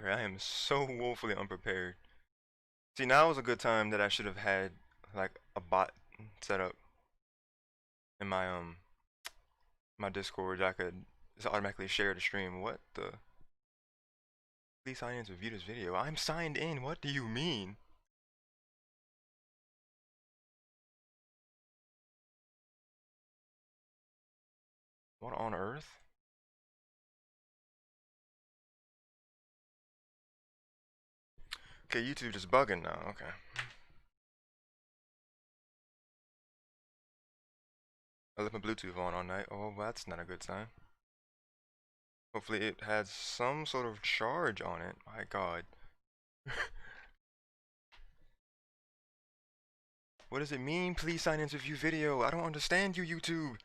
Okay, I am so woefully unprepared. See, now is a good time that I should have had like a bot set up in my Discord that I could just automatically share the stream. What the? Please sign in to view this video. I'm signed in. What do you mean? What on earth? Okay, YouTube just bugging now. Okay. I left my Bluetooth on all night. Oh, well, that's not a good sign. Hopefully it has some sort of charge on it. My God. What does it mean? Please sign in to view video. I don't understand you, YouTube.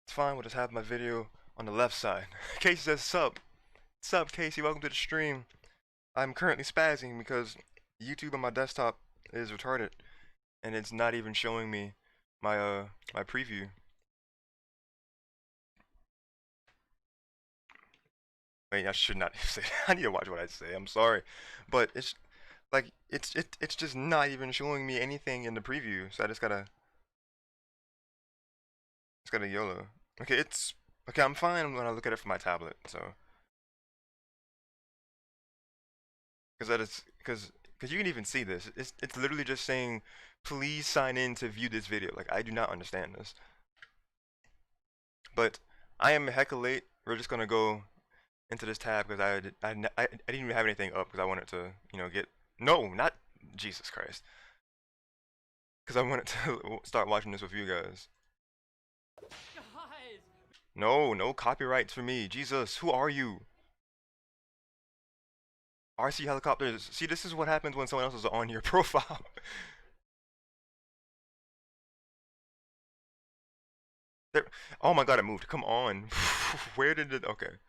It's fine. We'll just have my video on the left side. Casey says, sup. Sup, Casey. Welcome to the stream. I'm currently spazzing because YouTube on my desktop is retarded. And it's not even showing me my my preview. Wait, I should not say that. I need to watch what I say. I'm sorry, but it's like it's just not even showing me anything in the preview. So I just gotta YOLO. Okay, it's okay. I'm fine when I look at it from my tablet. So because you can even see this. It's literally just saying, please sign in to view this video. Like I do not understand this. But I am hecka late. We're just gonna go into this tab because I didn't even have anything up because I wanted to get not Jesus Christ because I wanted to start watching this with you guys. No copyrights for me. Jesus, who are you? RC helicopters. See, this is what happens when someone else is on your profile. There, oh my God, it moved. Come on. Where did it? Okay.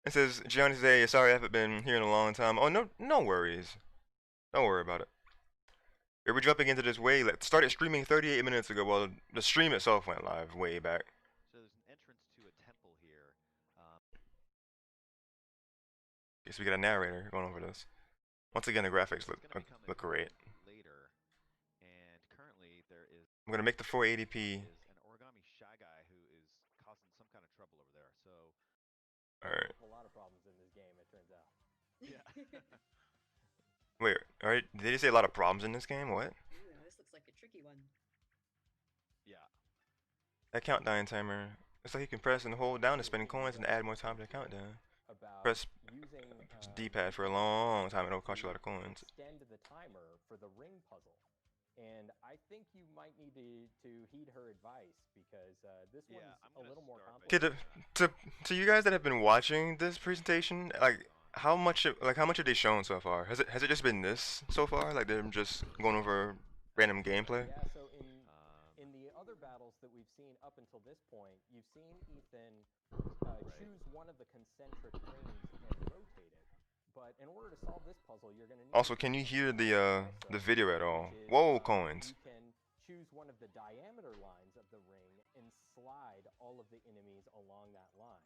It says Gianni say, sorry I haven't been here in a long time. Oh no worries. Don't worry about it. We're jumping into this way. Like, started streaming 38 minutes ago. Well, the stream itself went live way back. So there's an entrance to a temple here. Okay, so we got a narrator going over this. Once again, the graphics look great. Later, and currently there is. I'm gonna make the 480p. Is an origami shy guy who is causing some kind of trouble over there. So. All right. A lot of problems in this game, it turns out. Yeah. Wait, alright, did you say a lot of problems in this game? What? Ooh, this looks like a tricky one. Yeah. That countdown timer. It's like you can press and hold down to spend coins and add more time to the countdown. Press D-pad for a long time, it'll cost you a lot of coins. Extend the timer for the ring puzzle. And I think you might need to heed her advice because this one's a little more complicated. Okay, to you guys that have been watching this presentation, like how much have they shown so far? Has it just been this so far? Like they're just going over random gameplay? Yeah, so in the other battles that we've seen up until this point, you've seen Ethan choose one of the concentric rings and rotate it. But in order to solve this puzzle, you're going to need. Also, can you hear the video at all? Whoa, coins. You can choose one of the diameter lines of the ring and slide all of the enemies along that line.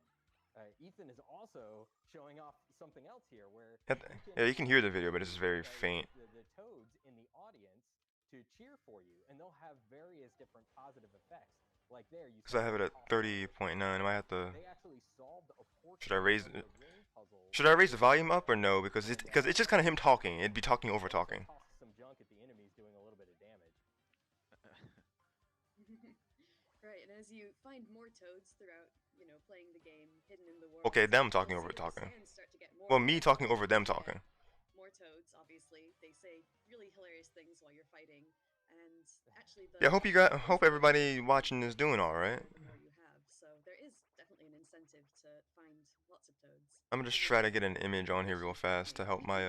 Ethan is also showing off something else here, where yeah, you can hear the video, but it's very faint. The toads in the audience to cheer for you, and they'll have various different positive effects. Like there, you. Because I have it at 30.9. I might have to. They actually solved a portion. Should I raise it? Should I raise the volume up or no? Because it's just kind of him talking. It'd be talking over talking. Some junk at the enemies doing a little bit of damage. Right, and as you find more toads throughout, playing the game, hidden in the world. Okay, them talking over talking. Well, me talking over them talking. More toads, obviously. They say really hilarious things while you're fighting, and actually. Yeah, hope everybody watching is doing all right. The more you have, so there is definitely an incentive to find lots of toads. I'm gonna just try to get an image on here real fast to help my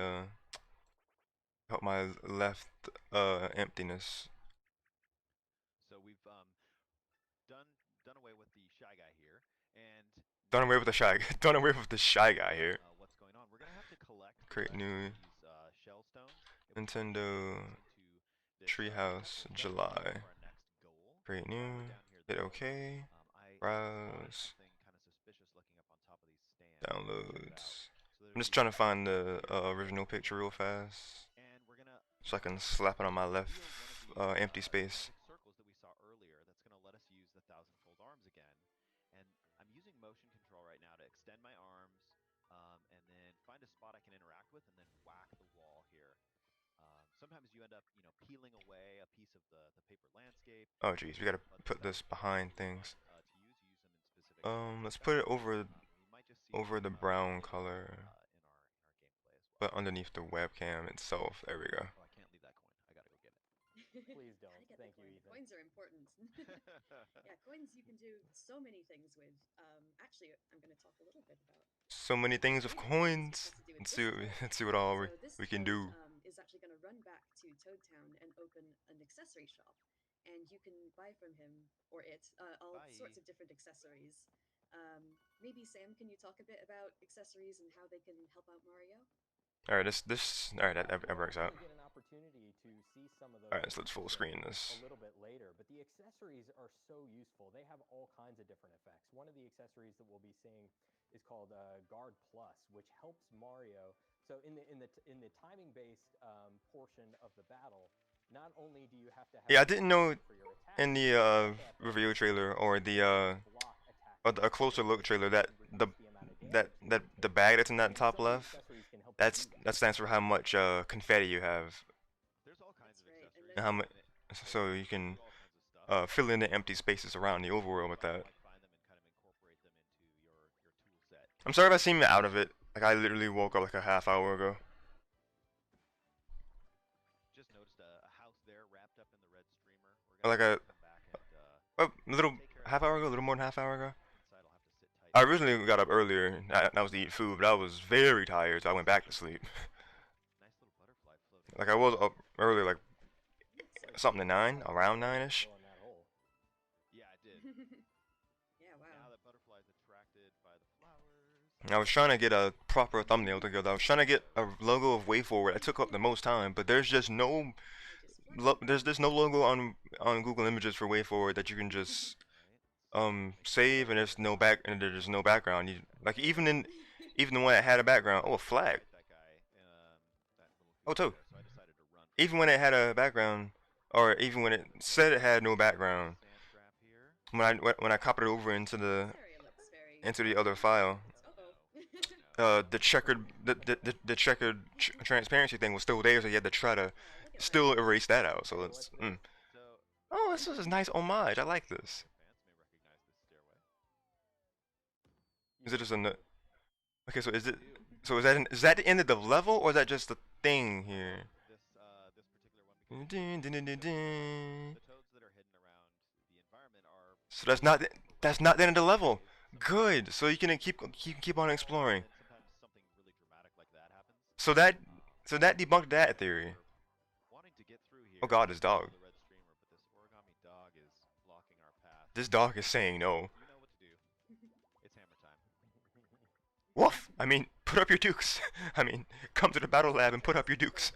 left emptiness. So we've done away with the shy guy here, and done away with the shy guy here. What's going on? We're gonna have to collect. Create new. Shell stones. Nintendo Treehouse July. Create new. Hit OK. I spotted Browse. something kind of suspicious looking up on top of these stands. Check it out. Downloads. So I'm there's just these trying to boxes find the here. original picture real fast, And we're gonna so I can slap it on my left reveal one of these empty space. magic circles that we saw earlier. That's gonna let us use the 1,000-fold arms again. And I'm using motion control right now to extend my arms, and then find a spot I can interact with, and then whack the wall here. Sometimes you end up, peeling away a piece of the paper landscape. Oh geez, we gotta But put this behind things. to use them in specific Let's put it over we might just see over the brown color, in our gameplay as well. but underneath the webcam itself. There we go. Oh, I can't leave that coin. I gotta go get it. Please don't. Gotta get Thank the you, coin. Ethan. Coins are important. Yeah, coins you can do so many things with. Actually, I'm going to talk a little bit about So many things with coins. Let's see what all so this we can toad, do. is actually going to run back to Toad Town and open an accessory shop, and you can buy from him or it all sorts of different accessories. Maybe Sam, can you talk a bit about accessories and how they can help out Mario? All right, all right, that works out. Get an opportunity to see some of those. All right, so let's full screen this. A little bit later, but the accessories are so useful. They have all kinds of different effects. One of the accessories that we'll be seeing is called Guard Plus, which helps Mario. So in the timing-based portion of the battle, not only do you have to have Yeah, I didn't know in the review trailer or the a closer look trailer that the bag that's in that top left, that stands for how much confetti you have. There's all kinds of accessories. And how much, so you can fill in the empty spaces around the overworld with that. I'm sorry if I seem out of it. Like I literally woke up like a half hour ago. Just noticed a house there wrapped up in the red streamer. We're Like gonna come back and a little half hour ago, a little more than half hour ago. inside I'll have to sit tight. I originally got up earlier. That was to eat food, but I was very tired, so I went back to sleep. Nice little butterfly floating. Like I was up early, like something to 9, around 9ish. Yeah, I did. Yeah, wow. Now that butterfly's attracted by the flowers. I was trying to get a proper thumbnail together. I was trying to get a logo of WayForward. It took up the most time, but there's just no there's no logo on Google Images for WayForward that you can just save, and there's no background. Like even the one that had a background. Oh, a flag. Oh, Toad. Even when it had a background, or even when it said it had no background, when I copied it over into the other file, the checkered transparency thing was still there, so you had to try to still erase that out. So let's. Oh, this is a nice homage. I like this. Is it just a? Okay, so is that the end of the level, or is that just the thing here? The toads that are hidden around the environment are. So that's not the end of the level. Good. So you can keep on exploring. Sometimes something really dramatic like that happens. So that debunked that theory. Wanting to get through here. Oh God, this dog. The red streamer, but this origami dog is blocking our path. This dog is saying no. You know what to do. It's hammer time. Woof! I mean, put up your dukes. I mean, come to the battle lab and put up your dukes.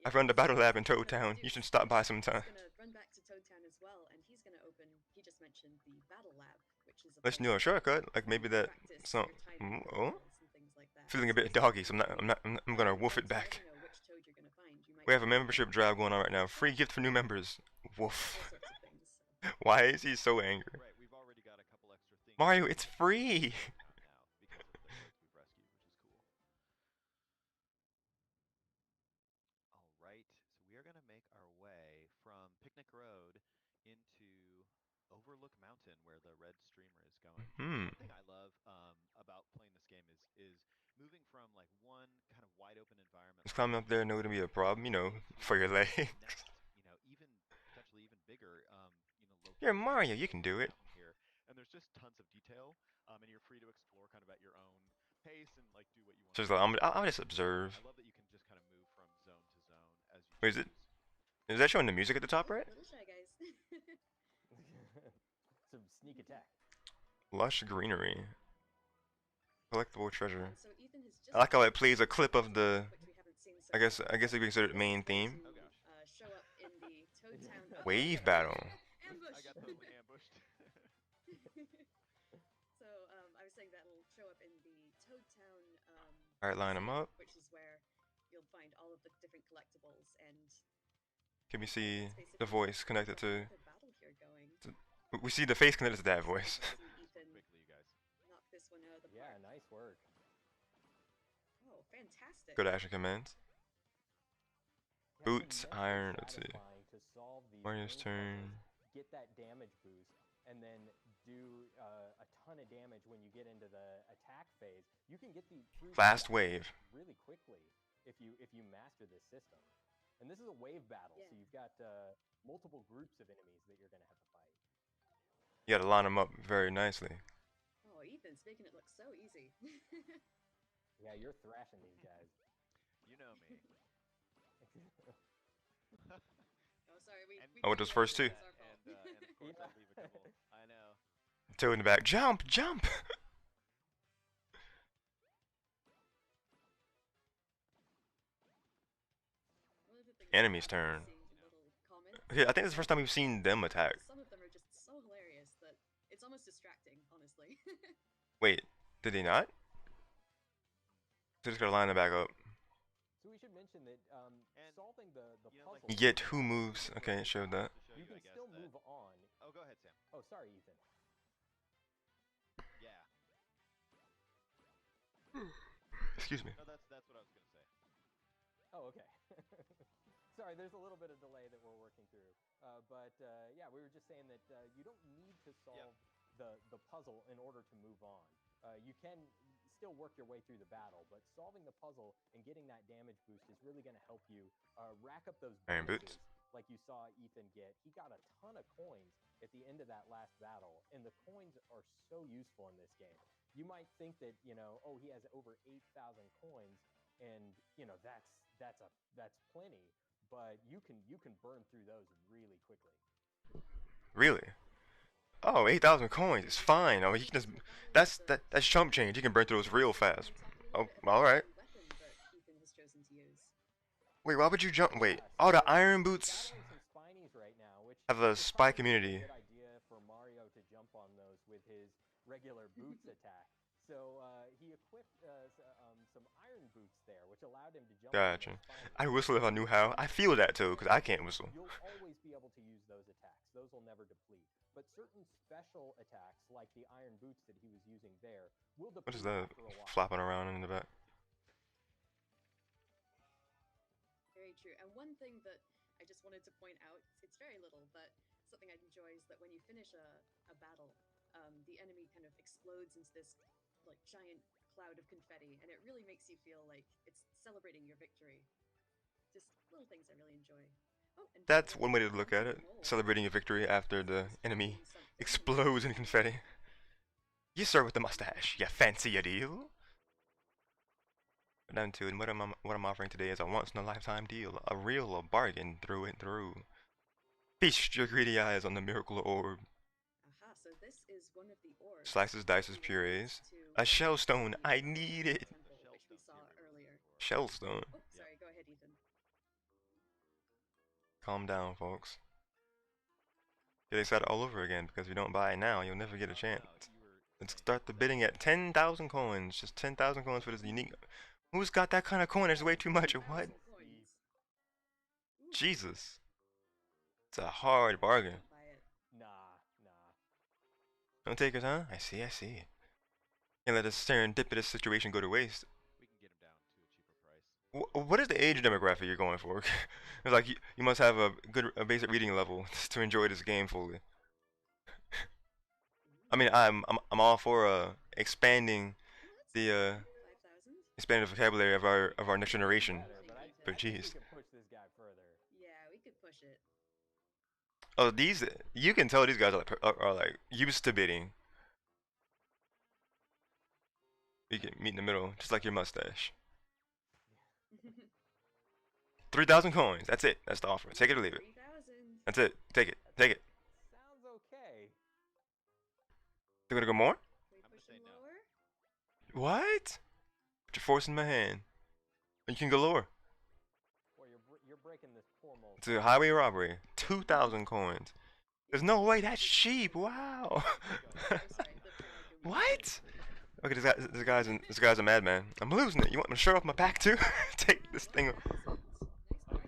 I run the battle lab in Toad Town. You should stop by sometime. He's gonna run back to Toad Town as well, and he's gonna open. He just mentioned the battle lab, which is. Let's do a shortcut, like maybe that. So, oh, feeling a bit doggy, so I'm gonna woof it back. We have a membership drive going on right now. Free gift for new members. Woof. Why is he so angry? Right, we've already got a couple extra things. Mario, it's free. Now because of the toads we've rescued, which is cool. Alright, so we are going to make our way from Picnic Road into Overlook Mountain, where the red streamer is going. One thing I love about playing this game is moving from like one kind of wide open environment. Is climbing up there not gonna be a problem, for your legs? Next, even potentially even bigger, You're Mario, you can do it. Here. And there's just tons of detail, and you're free to explore kind of at your own pace and like do what you want. So I'll just observe. I love that you can just kind of move from zone to zone as you. Wait, is that showing the music at the top right? Little Shy Guys. Some sneak attack. Lush greenery. Collectible treasure. So Ethan has just I like how it plays a clip of the. which we haven't seen so I guess far, if you consider it main theme. to, show up in the Toad Town Wave battle. ambush. I got them Alright, line them up. which is where you'll find all of the different collectibles and. Can we see that's the basically voice connected the to? battle here going. We see the face connected to that voice. See Ethan Quickly, you guys. knock this one out of the Yeah, park. nice work. Oh, fantastic. Good action commands. Yeah, Boots, immensely iron, let's see. satisfying to solve these Mario's main turn. puzzles, get that damage boost, and then do a ton of damage when you get into the attack phase. You can get through Fast these battles wave. really quickly if you master this system. And this is a wave battle, Yeah. so you've got multiple groups of enemies that you're going to have to fight. You gotta line them up very nicely. Oh, Ethan's making it look so easy. Yeah, you're thrashing these guys. You know me. Oh, sorry. We Oh, it was first two. It's our fault. And of course I leave a couple. I know. Toad in the back. Jump! Jump! One of the things Enemy's I love turn. seeing little comments Okay, I think this is the first time we've seen them attack. Some of them are just so hilarious that it's almost distracting, honestly. Wait, did they not? So just gotta line them back up. So we should mention that And, solving the you know, like puzzle. You get 2 moves. Okay, it showed that. To show You I can guess, still that- move on. Oh, go ahead, Sam. Oh, sorry, Ethan. Yeah. Excuse me. No, that's what I was gonna say. Oh, okay. Sorry, there's a little bit of delay that we're working through. But yeah, we were just saying that you don't need to solve the puzzle in order to move on. You can still work your way through the battle, but solving the puzzle and getting that damage boost is really going to help you rack up those Iron bonuses boots. like you saw Ethan get. He got a ton of coins at the end of that last battle, and the coins are so useful in this game. You might think that, oh, he has over 8,000 coins, and that's plenty, but you can burn through those really quickly. Really? Oh, 8,000 coins is fine. Oh, he can just. That's chump change. You can burn through those real fast. Oh, alright. Weapon that Ethan has chosen to use. Wait, why would you jump? Wait. Oh, the iron boots Battling some spinies right now, which have a would spy probably be community. a good idea for Mario to jump on those with his regular boots attack. So he equipped some iron boots there, which allowed him to jump on Gotcha. those spinies. I'd whistle if I knew how. I feel that too, because I can't whistle. You'll always be able to use those attacks. Those will never deplete. But certain special attacks, like the iron boots that he was using there, will deplete What is that after a while. flopping around in the back? Very true. And one thing that I just wanted to point out, it's very little, but something I enjoy is that when you finish a battle, the enemy kind of explodes into this like giant cloud of confetti, and it really makes you feel like it's celebrating your victory. Just little things I really enjoy. Oh, and That's by the one way to look at it. Celebrating your victory after the enemy explodes in confetti. You sir with the mustache, you fancy a deal? Down to it. What I'm offering today is a once-in-a-lifetime deal, a real bargain through and through. Feast your greedy eyes on the miracle orb. Aha, so this is one of the orbs. Slices, dices, that we purees. used to A shell stone. the I need it. temple, which we saw earlier. Shellstone. Oh, sorry, go ahead, Ethan. Calm down, folks. Getting started all over again, because if you don't buy it now, you'll never get a chance. Let's start the bidding at 10,000 coins. Just 10,000 coins for this unique. Who's got that kind of coin? There's way too much. Or what? 1,000 coins. Ooh, Jesus. It's a hard bargain. don't buy it. Nah. Don't take it, huh? I see. Can't let this serendipitous situation go to waste. We can get him down to a cheaper price. What is the age demographic you're going for? It's like you must have a basic reading level to enjoy this game fully. I mean, I'm all for expanding the 5,000? expanding the vocabulary of our next generation. Better, but I But think jeez. we can push this guy further. Yeah, we could push it. Oh, these you can tell these guys are like used to bidding. You can meet in the middle, just like your mustache. 3,000 coins. That's it. That's the offer. Take it or leave it. 3,000. That's it. Take it. Take it. Sounds okay. They're gonna go more? Can we I'm push gonna him say no. lower? What? But you're forcing my hand. You can go lower. Boy, you're breaking this poor mold. It's a highway robbery. 2,000 coins. There's no way that's cheap. Wow. Oh, sorry, the thing I do- What? Okay, this guy's a madman. I'm losing it. You want me to show off my back too? Take this thing. Nice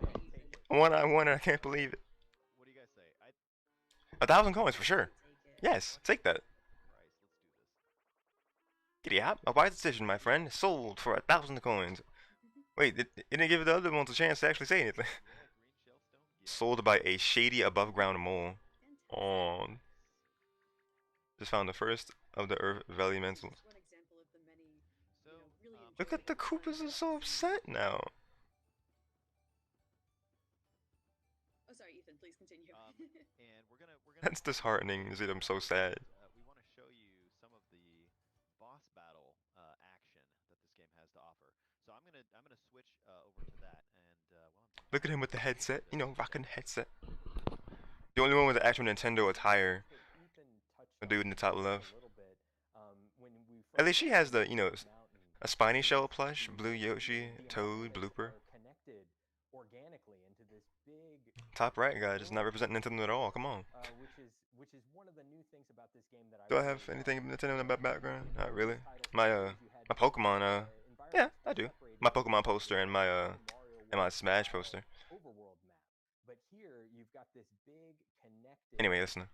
play, Ethan. One on one, and I can't believe it. What do you guys say? 1,000 coins for sure. Take it. Yes, take that. Christ, let's do this. Giddy up. A wise decision, my friend. Sold for 1,000 coins. Wait, it didn't give the other ones a chance to actually say anything. Yeah, green shellstone. Yeah. Sold by a shady above ground mole. Fantastic. Oh, just found the first of the Earth Valley This is Mental. just one example of the many, So, really Look at the enjoyable Koopas are side so quests. upset now. Oh, sorry, Ethan. Please continue. And we're gonna That's disheartening to see them so sad. we want to show you some of the boss battle action that this game has to offer. So I'm gonna switch over to that, and while I'm doing Look at that, him with the I'll show headset. You this. know, rocking the headset. The only one with the actual Nintendo attire. That Ethan touched The dude in the top on left. a little bit, when we At least first she got has to the, you know, Mountain, a spiny is shell plush, the- blue Yoshi, the Toad, amount of Blooper. are connected organically into this big Top right guy does not represent Nintendo at all. Come on. which is one of the new things about this game that I Do I really have love. anything Nintendo in the background? In Not all really. these titles My nowadays, you had my these, Pokemon yeah, environments I do. separated My into Pokemon these poster and my Mario and my World Smash style poster. overworld map. But here you've got this big connected Anyway, listen.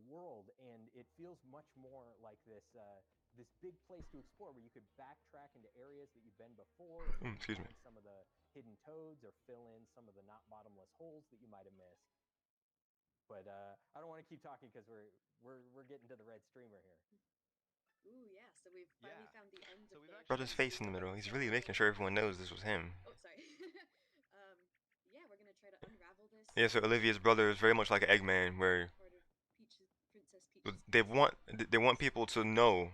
world, and it feels much more like this big place to explore where you could backtrack into areas that you've been before. And Excuse me. find some of the hidden toads or fill in some of the not bottomless holes that you might have missed. But I don't want to keep talking because we're getting to the red streamer here. Ooh, yeah. So we've finally Yeah. found the end So of we've the. actually Brought his face in the middle. He's really making sure everyone knows this was him. Oh, sorry. Yeah, we're gonna try to unravel this. Yeah, so Olivia's brother is very much like Eggman, where Part of Princess Peach's they quest. want people to know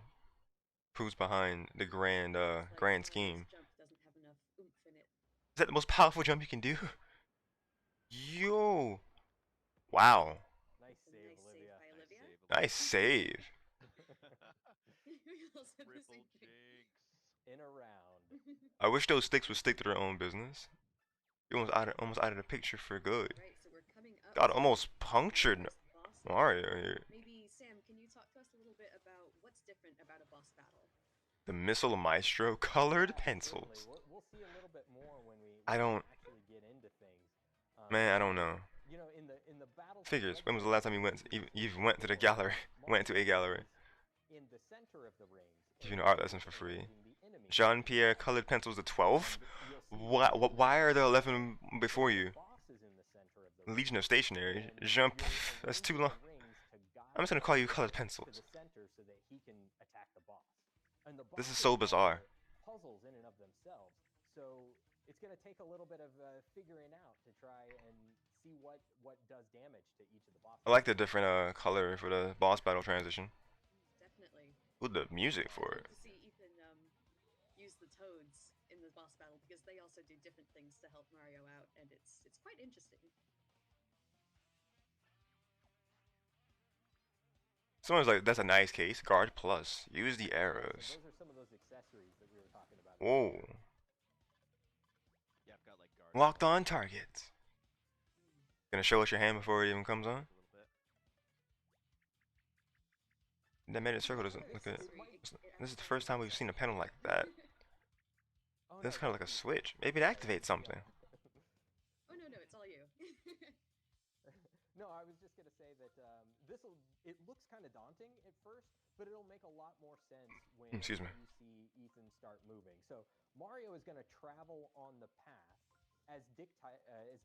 who's behind the grand Looks like grand Mario's scheme. jump doesn't have enough oomph in it. Is that the most powerful jump you can do? Yo! Wow. Nice It's a save, nice Olivia. save by Olivia. Nice save. We all said the Triple same thing. jinx. In a round. I wish those sticks would stick to their own business. You almost out of the picture for good. Right, so we're coming up. God, to almost the punctured first boss Mario battle. here. Maybe Sam, can you talk to us a little bit about what's different about a boss battle? The Missile Maestro colored Yeah, pencils. certainly. We'll see a little bit more when we I don't- actually get into things. Man, I don't know. You know, in the battles. Figures. When was the last time you even went to the gallery? Went to a gallery. In the center of the rings. Give you an art lesson for free. avoiding the enemy. Jean-Pierre colored pencils at 12? And you'll see Why are there 11 before you? bosses in the center of the Legion of ring, Stationary. and Jean, you'll that's arrange too the long. rings to guide I'm just gonna call you the colored player pencils. to the center so that he can attack the boss. And the This is bosses so bizarre. are puzzles in and of themselves. So it's going to take a little bit of figuring out to try and see what does damage to each of the bosses. I like the different color for the boss battle transition. Definitely. Ooh, the music for it. To see Ethan use the toads in the boss battle because they also do different things to help Mario out, and it's quite interesting. Someone's like, that's a nice case. Guard plus. Use the Yes, and arrows. those are some of those accessories that we were talking about. Whoa. Yeah, I've got like guard. Locked on targets. Gonna show us your hand before it even comes on? A little bit. That minute circle doesn't look at it. This is the first time we've seen a panel like that. Oh, That's no, kind of like a switch. Maybe it activates something. Oh no, it's all you. No, I was just gonna say that it looks kind of daunting at first, but it'll make a lot more sense when Excuse me. you see Ethan start moving. So Mario is gonna travel on the path as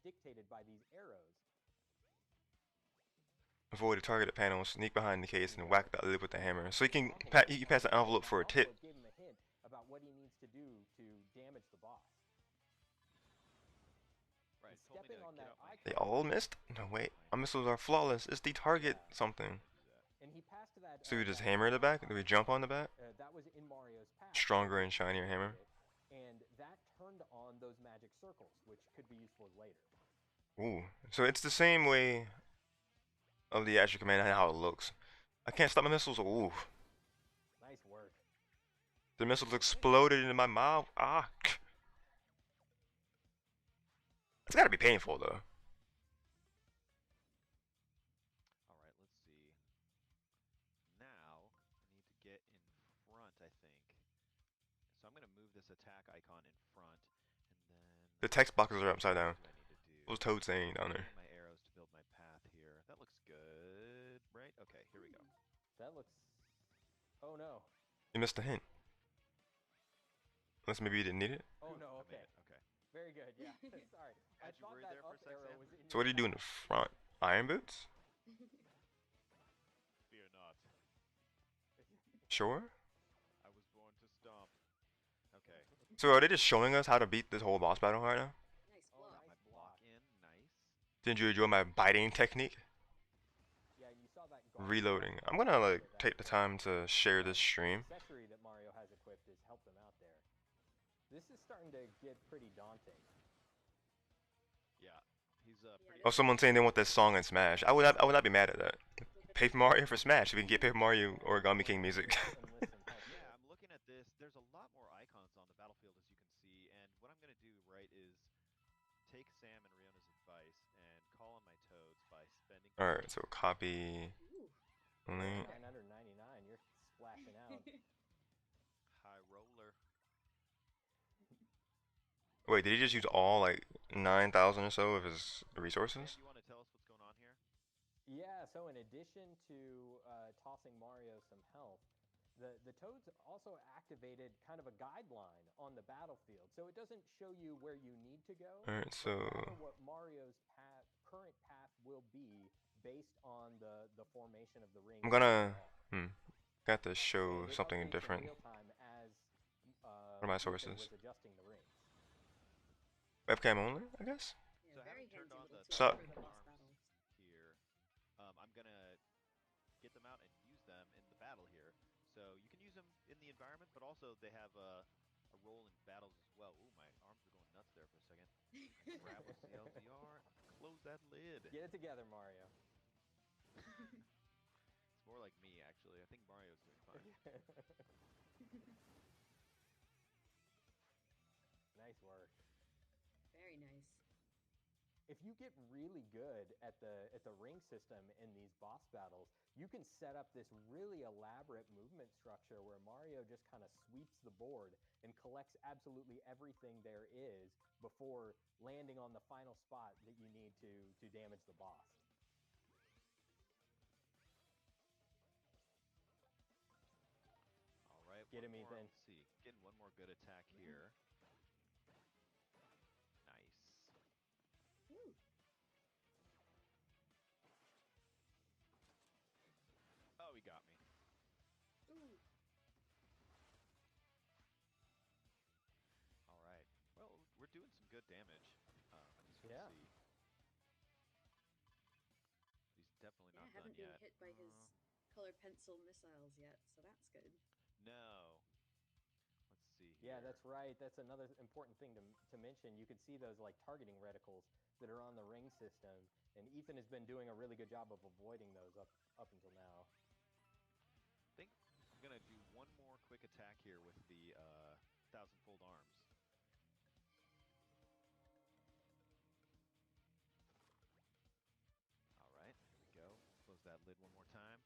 dictated by these arrows. Avoid a targeted panel, sneak behind the case, and whack the lid with the hammer. So you can pass an envelope for a tip. Gave him a hint about what he needs to do to damage the boss. Right. And Told me stepping to on get that out my icon. They all missed? No, wait. Our missiles are flawless. It's the target something. And he passed that. So we just hammer in the back? Do we jump on the back? That was in Mario's path. Stronger and shinier hammer. And that turned on those magic circles, which could be useful later. Ooh. So it's the same way of the actual command and how it looks. I can't stop my missiles. Ooh. Nice work. The missiles exploded into my mouth. Ah. It's gotta be painful though. All right, let's see. Now I need to get in front, I think. The text boxes are upside down. What do I need to do? What's Toad saying down there? My arrows to build my path here. That looks good, right? Okay, here we go. That looks... Oh no. You missed a hint. Unless maybe you didn't need it. Oh no, I made okay. it, okay. Very good, yeah. Sorry. I Had you thought worried that there for a up sec, arrow Sam? was in So what do you do in the front? Iron boots? Fear not. Sure. I was born to stomp. Okay. So are they just showing us how to beat this whole boss battle right now? Nice Oh, block. Got my block in, nice. Did you enjoy my biting technique? Yeah, you saw that guard Reloading. I'm block gonna like that take the time to share this stream. The accessory that Mario has equipped has helped him out there. This is starting to get pretty daunting. Yeah, he's pretty. Oh, someone saying they want this song in Smash. I would not be mad at that. Paper Mario for Smash. We can get Paper Mario Origami King music. Yeah, I'm looking at this. There's a lot more icons on the battlefield, as you can see. And what I'm gonna do, right, is take Sam and Riona's advice and call on my toads by spending. Alright, so copy Ooh. link. 999, you're splashing out. High roller. Wait, did he just use all like 9,000 or so of his resources? You want to tell us what's going on here? Yeah, so in addition to tossing Mario some health, the Toads also activated kind of a guideline on the battlefield. So it doesn't show you where you need to go, Alright, so but rather what Mario's current path will be based on the formation of the ring. I'm gonna got to show something different. What are my sources? Was adjusting the ring. Webcam only, I guess? Yeah, very handy little tool Sup? for the boss battle. Here, I'm gonna get them out and use them in the battle here. So you can use them in the environment, but also they have a role in battles as well. Ooh, my arms are going nuts there for a second. I grab with CLVR, close that lid. Get it together, Mario. It's more like me, actually. I think Mario's doing fine. Nice work. Very nice. If you get really good at the ring system in these boss battles, you can set up this really elaborate movement structure where Mario just kind of sweeps the board and collects absolutely everything there is before landing on the final spot that you need to damage the boss. All right. Get him, Ethan. Let's see. Getting one more good attack here. Nice. Ooh. Oh, he got me. Ooh. All right. Well, we're doing some good damage. As you Yeah. can see. He's definitely not done Haven't been yet. hit by his color pencil missiles yet, so that's good. No. Let's see here. Yeah, that's right. That's another important thing to mention. You can see those like targeting reticles that are on the ring system, and Ethan has been doing a really good job of avoiding those up until now. I think I'm gonna do one more quick attack here with the 1,000-fold arms. All right, here we go. Close that lid one more time.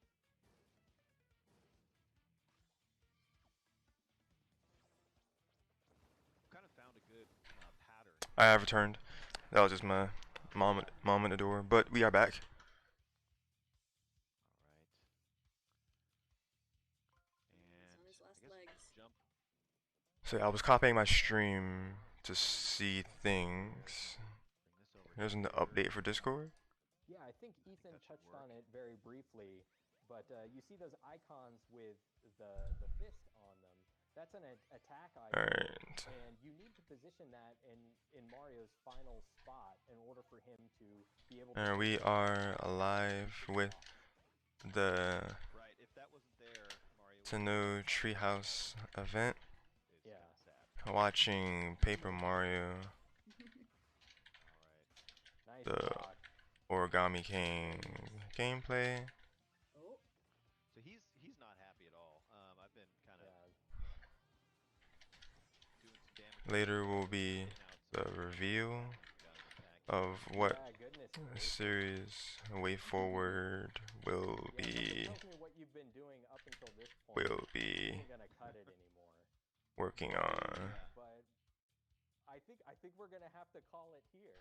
Kind of found a good pattern. I have returned. That was just my mom at the door, but we are back. All right. And He's on his last I guess legs. jump. So I was copying my stream to see things. There's an update for Discord. Yeah, I think Ethan touched on it very briefly, but you see those icons with the fist on them. That's an attack icon, Alright. and you need to position that in Mario's final spot in order for him to be able to... And we are live with the Right, if that wasn't there, Mario Tentative Treehouse event. Yeah. Watching Paper Mario, Nice the block. Origami King gameplay. Oh. So he's not happy at all. I've been kind of doing some damage. Later will be the reveal of what series Way Forward will be working on. think we're gonna have to call it here,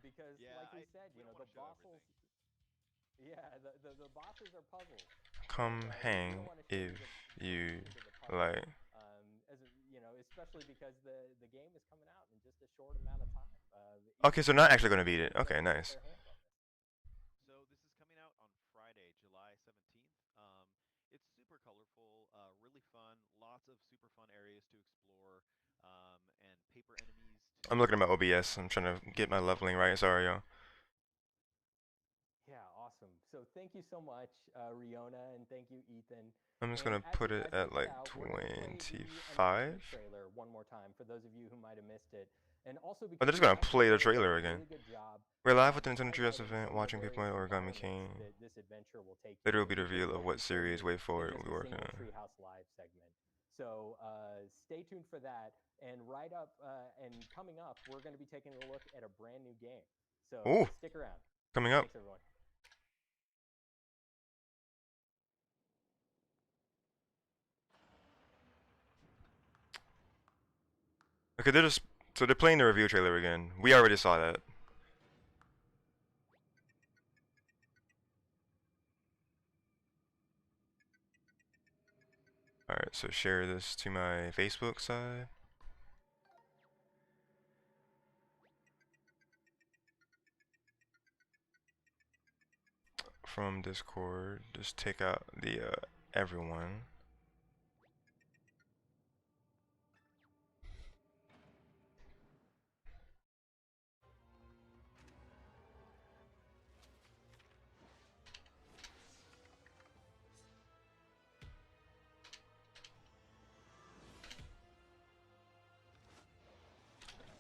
because like we said, you know, the bosses. Yeah, the bosses are puzzles. Come hang We don't want to show if you into the puzzle, like. you know, especially because the game is coming out in just a short amount of time. Okay, so not actually gonna beat it. Okay, nice. So this is coming out on Friday, July 17th. It's super colorful, really fun, lots of super fun areas to explore, and paper enemies I'm to looking at my OBS. I'm trying to get my leveling right. Sorry, y'all. Yeah, awesome. So thank you so much, Riona, and thank you, Ethan. I'm just And gonna put it as we at head like out, we're gonna play the 25. announcement trailer one more time for those of you who might have missed it, and also Oh, because they're just we gonna actually play the did a trailer again. really good job We're live with the Nintendo Treehouse highlighting event, some of the watching people various play Origami environments King. that this adventure will take you Later will to, be the featuring reveal of what what we showed series you Wait For in It just we'll be a working single on. Treehouse Live segment. So stay tuned for that. And right up and coming up, we're going to be taking a look at a brand new game. So Ooh, stick around. coming up. Thanks, everyone. Okay, they're playing the review trailer again. We already saw that. Alright, so share this to my Facebook side. From Discord, just take out the everyone.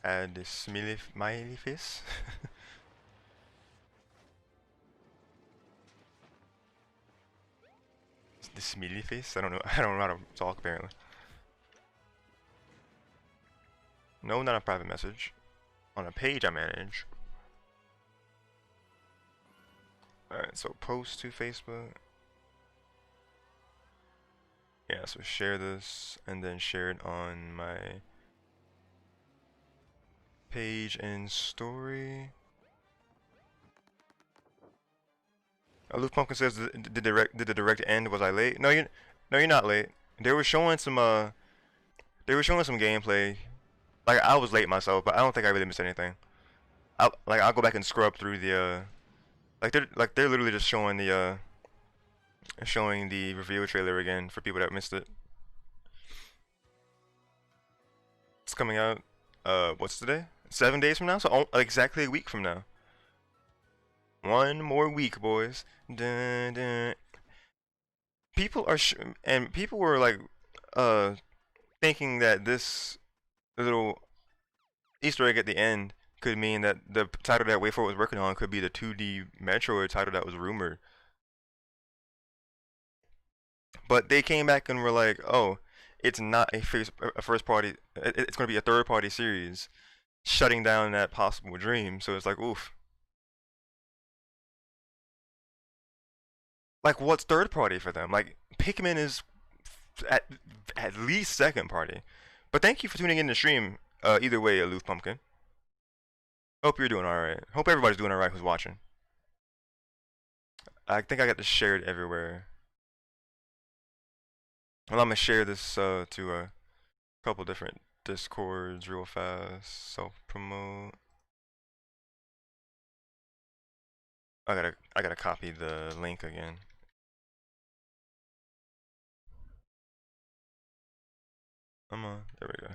Add the smiley face. The smiley face? I don't know. I don't know how to talk apparently. No, not a private message. On a page I manage. Alright, so post to Facebook. Yeah, so share this and then share it on my page and story. Luke Pumpkin says, did the direct end? Was I late? No, you're not late. They were showing some gameplay. Like I was late myself, but I don't think I really missed anything. I'll go back and scrub through the they're literally just showing the reveal trailer again for people that missed it. It's coming out what's today? 7 days from now, so exactly a week from now. One more week, boys. Dun, dun. People are and people were like thinking that this little Easter egg at the end could mean that the title that Wayford was working on could be the 2D Metroid title that was rumored. But they came back and were like, "Oh, it's not a first party. It's going to be a third party series, shutting down that possible dream." So it's like, oof. Like, what's third party for them? Like, Pikmin is at least second party. But thank you for tuning in to stream. Either way, Aloof Pumpkin. Hope you're doing alright. Hope everybody's doing alright who's watching. I think I got this shared everywhere. Well, I'm gonna share this to a couple different Discords real fast. Self promote. I gotta copy the link again. Come on, there we go.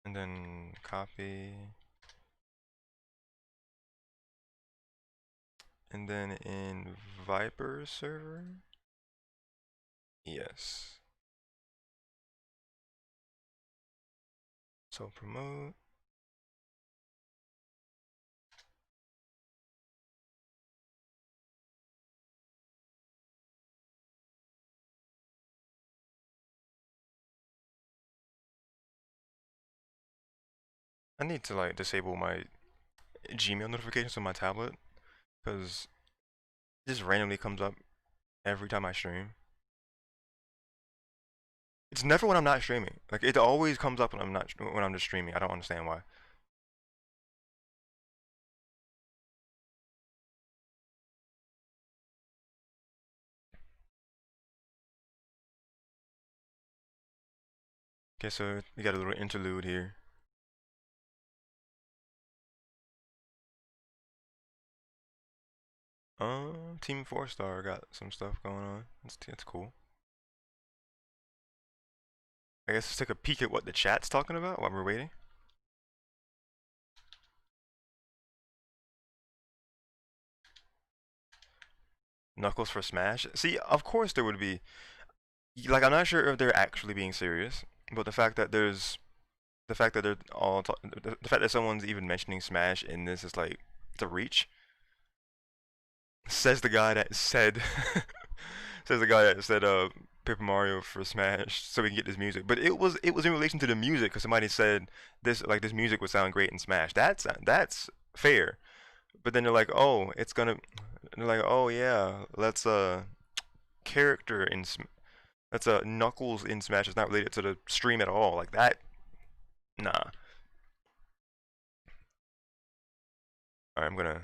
And then copy. And then in Viper server. Yes. So promote. I need to like disable my Gmail notifications on my tablet because it just randomly comes up every time I stream. It's never when I'm not streaming. Like it always comes up when I'm just streaming. I don't understand why. Okay, so we got a little interlude here. Team 4-star got some stuff going on. That's cool. I guess let's take a peek at what the chat's talking about while we're waiting. Knuckles for Smash. See, of course there would be. Like, I'm not sure if they're actually being serious, but the fact that they're the fact that someone's even mentioning Smash in this is like it's a reach. Says the guy that said Paper Mario for Smash so we can get this music. But it was in relation to the music because somebody said this music would sound great in Smash. That's fair. But then they're like, oh, they're like, oh yeah, let's character in that's Knuckles in Smash is not related to the stream at all. Like that, nah. Alright, I'm gonna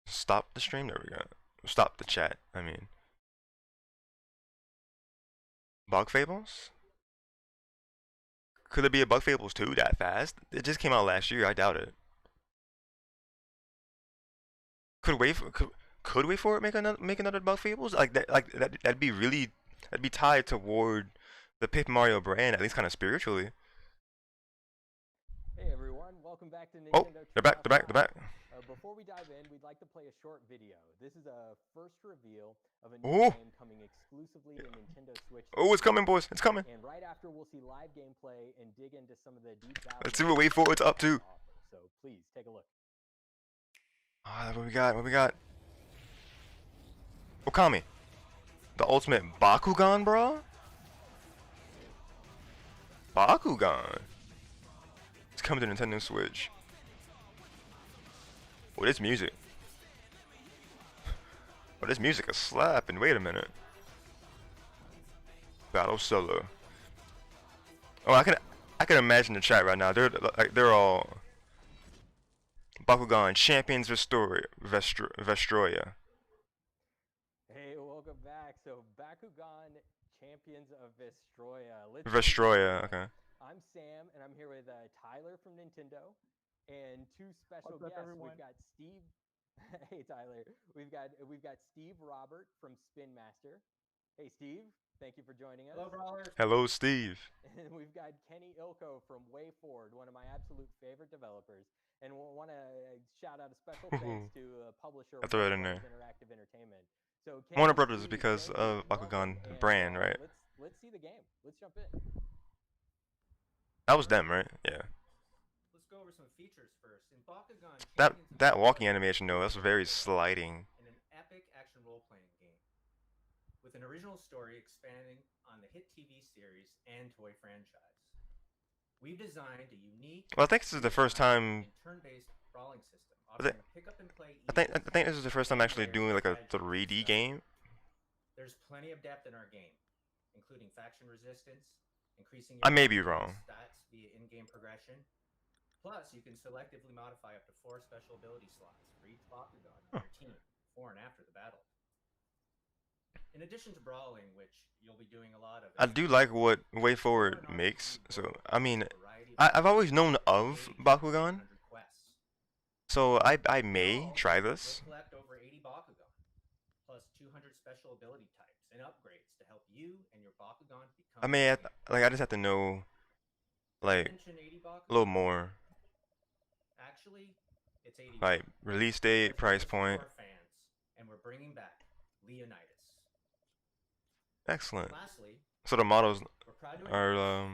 stop the stream. There we go. Stop the chat. I mean, Bug Fables? Could there be a Bug Fables 2 that fast? It just came out last year. I doubt it. Could wait for it make another Bug Fables that'd be really that'd be tied toward the Paper Mario brand at least kind of spiritually. Hey everyone, welcome back to Nintendo. Oh, they're back. Before we dive in, we'd like to play a short video. This is a first reveal of a new game coming exclusively to Nintendo Switch. Oh, it's coming, boys. It's coming. And right after, we'll see live gameplay and dig into some of the deep dive. Let's see what Wait For It's up to. So please take a look. What we got? Okami. The ultimate Bakugan, bro? Bakugan. It's coming to Nintendo Switch. Oh, this music. Oh, this music is slapping. Wait a minute. Battle solo. Oh, I can imagine the chat right now. They're all Bakugan champions Vestroya. Hey, welcome back. So Bakugan champions of Vestroya. Vestroya, okay. I'm Sam, and I'm here with Tyler from Nintendo, and two special What's up, guests. everyone? We've got Steve. Hey, Tyler. We've got Steve Robert from Spin Master. Hey, Steve. Thank you for joining us. Hello, brawlers. Hello, Steve. And we've got Kenny Ilko from Way Forward, one of my absolute favorite developers. And we want to shout out a special thanks to publisher I throw it in there. Interactive Entertainment. So Warner Brothers because of Bakugan brand, right? Let's see the game. Let's jump in. That was them, right? Yeah. Let's go over some features first. In Bakugan, That walking animation though, that's very sliding. in an epic action role-playing game with an original story expanding on the hit TV series and toy franchise. We've designed a unique. Well, I think this is the first time. Turn-based brawling system. I think this is the first time actually doing like a 3D game. There's plenty of depth in our game, including faction resistance, increasing. I may be wrong. Stats via in-game progression. Plus, you can selectively modify up to 4 special ability slots for each Bakugan in your team, before and after the battle. In addition to brawling, which you'll be doing a lot of. I do like what Way Forward makes. So I mean, I've always known of Bakugan. So I may try this. Collect over 80 Bakugan, plus 200 special ability types and upgrades to help you and your Bakugan become. I may I just have to know like a little more. Actually, it's 80. Like release date, price point. Fans, and we're bringing back Leonidas. Excellent. Lastly, so the models are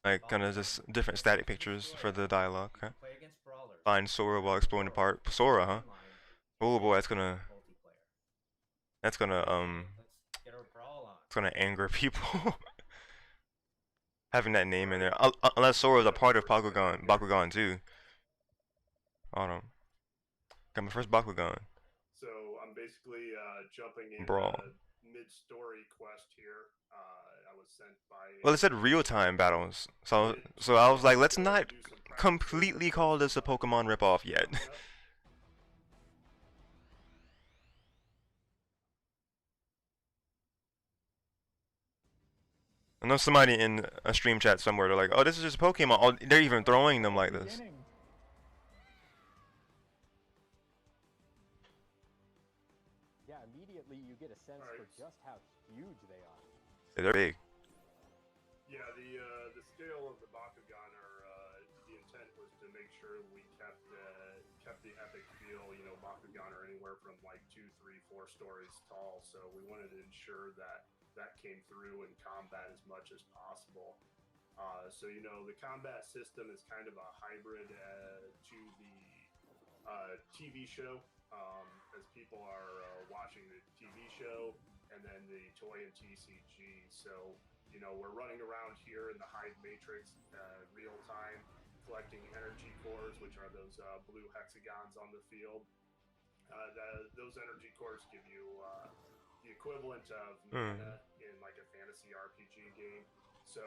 like kind of just different static pictures for the dialogue. Okay. Find Sora while exploring the park. Sora, huh? Oh boy, that's gonna anger people. Having that name in there, unless Sora is a part of Bakugan too. Hold on. Got my first Bakugan. So I'm basically jumping in Brawl. mid-story quest here. I was sent by. Well, it said real-time battles, so I was like, let's not completely call this a Pokemon ripoff yet. I know somebody in a stream chat somewhere, they're like, oh, this is just Pokemon. Oh, they're even throwing them like this. Yeah, immediately you get a sense for just how huge they are. Yeah, they're big. Yeah, the scale of the Bakugan the intent was to make sure we kept the epic feel. You know, Bakugan are anywhere from like 2, 3, 4 stories tall, so we wanted to ensure that came through in combat as much as possible. So you know, the combat system is kind of a hybrid to the TV show. As people are watching the TV show and then the toy and TCG. So, you know, we're running around here in the Hive Matrix real time, collecting energy cores, which are those blue hexagons on the field. Those energy cores give you the equivalent of mana in like a fantasy RPG game. So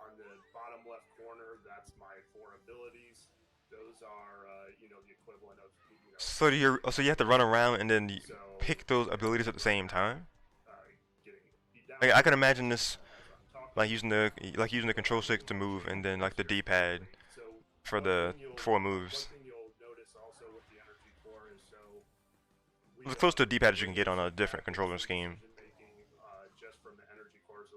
on the bottom left corner, that's my 4 abilities. Those are, you know, the equivalent of, you know. So you have to run around and then pick those abilities at the same time. Like, I can imagine this, like using the control stick to move, and then like the D-pad for the 4 moves. As close to a D-pad as you can get on a different controller scheme. Just from the energy cores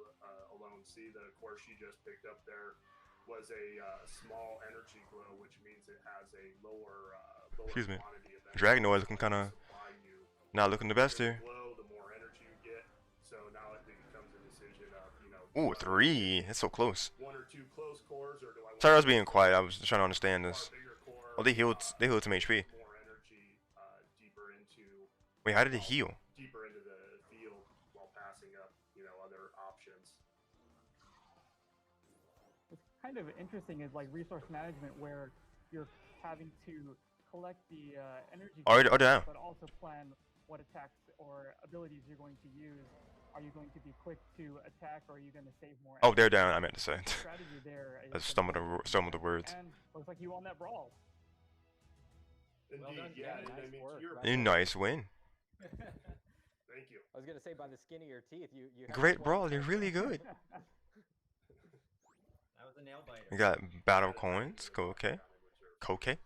alone, see the core she just picked up there was a small energy glow, which means it has a lower Excuse me. quantity of energy. Dragonoid looking kind of not looking the best here. The more energy you get. So now it becomes a decision of, you know. Ooh, 3. That's so close. 1 or 2 close cores, or do I? Sorry, I was being quiet. I was trying to understand this. Oh, they healed some HP. More energy deeper into. Wait, how did it heal? Deeper into the field while passing up, you know, other options. It's kind of interesting is like resource management where you're having to collect the energy, Down. but also plan what attacks or abilities you're going to use. Are you going to be quick to attack, or are you going to save more? Oh, they're down. I meant to say. The strategy there I stumbled the words. And looks like you won that brawl. Indeed, Well done, yeah. Kenny. And I Nice mean, work, to your right? Nice win. Thank you. I was gonna say, by the skin of your teeth, you have Great a brawl. point. You're really good. That was a nail biter. You got battle coins. Go okay. Okay.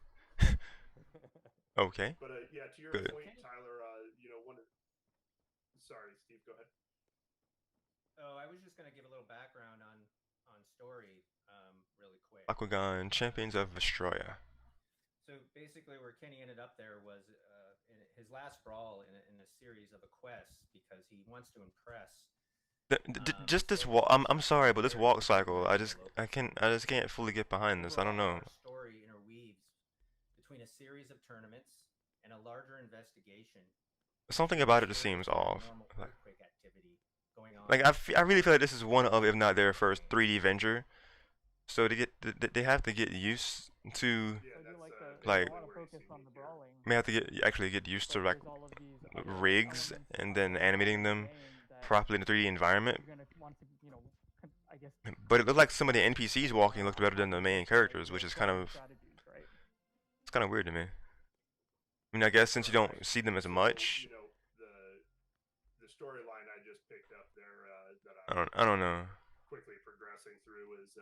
Okay. But yeah, to your Good. point, Tyler, you know, sorry, Steve, go ahead. Oh, I was just gonna give a little background on story, really quick. Bakugan, Champions of Vestroya. So basically, where Kenny ended up there was in his last brawl in a series of a quest because he wants to impress. Just this walk. I'm sorry, but this walk cycle, I just can't fully get behind this. I don't know. Our story interweaves between a series of tournaments and a larger investigation. Something about it just seems off. Earthquake activity going on. Like I really feel like this is one of, if not their first 3D venture. So they have to get used to, like, a lot of focus on the brawling. may have to actually get used to like There's all of these other rigs elements and then animating them that properly in a 3D environment. you're gonna want to, you know, I guess. But it looked like some of the NPCs walking looked better than the main characters, which is kind of strategies, right? it's kind of weird to me. I mean, I guess since you don't see them as much, You know, the storyline I just picked up there that I don't know. quickly progressing through is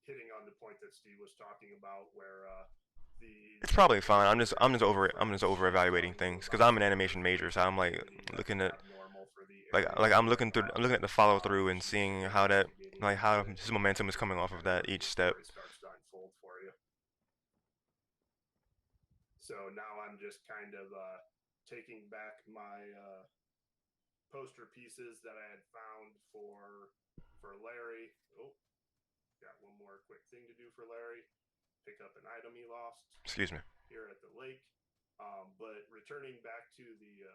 hitting on the point that Steve was talking about, where It's probably fine. I'm just over evaluating things because I'm an animation major, so I'm like looking at I'm looking at the follow through and seeing how that how his momentum is coming off of that each step. starts to unfold for you. So now I'm just kind of taking back my poster pieces that I had found for Larry. Oh, got one more quick thing to do for Larry. Pick up an item he lost. Excuse me. Here at the lake. But returning back to the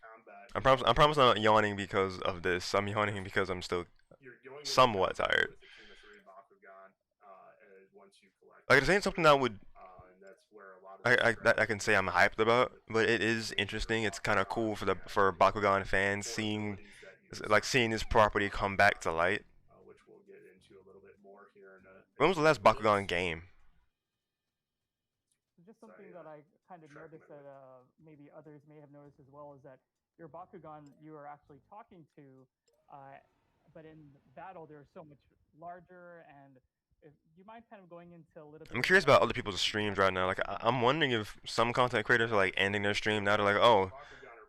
combat. I promise I'm not yawning because of this. I'm yawning because I'm still somewhat tired. Like it ain't something that would. I can say I'm hyped about, but it is interesting. It's kind of cool for Bakugan fans seeing seeing this property come back to light. which we'll get into a little bit more here in a When was the last few Bakugan minutes. game? Just something that I kind of noticed that maybe others may have noticed as well is that your Bakugan you are actually talking to, but in battle they're so much larger. And if you mind kind of going into a little bit. I'm curious about other people's streams right now. Like I'm wondering if some content creators are like ending their stream now. They're like, oh,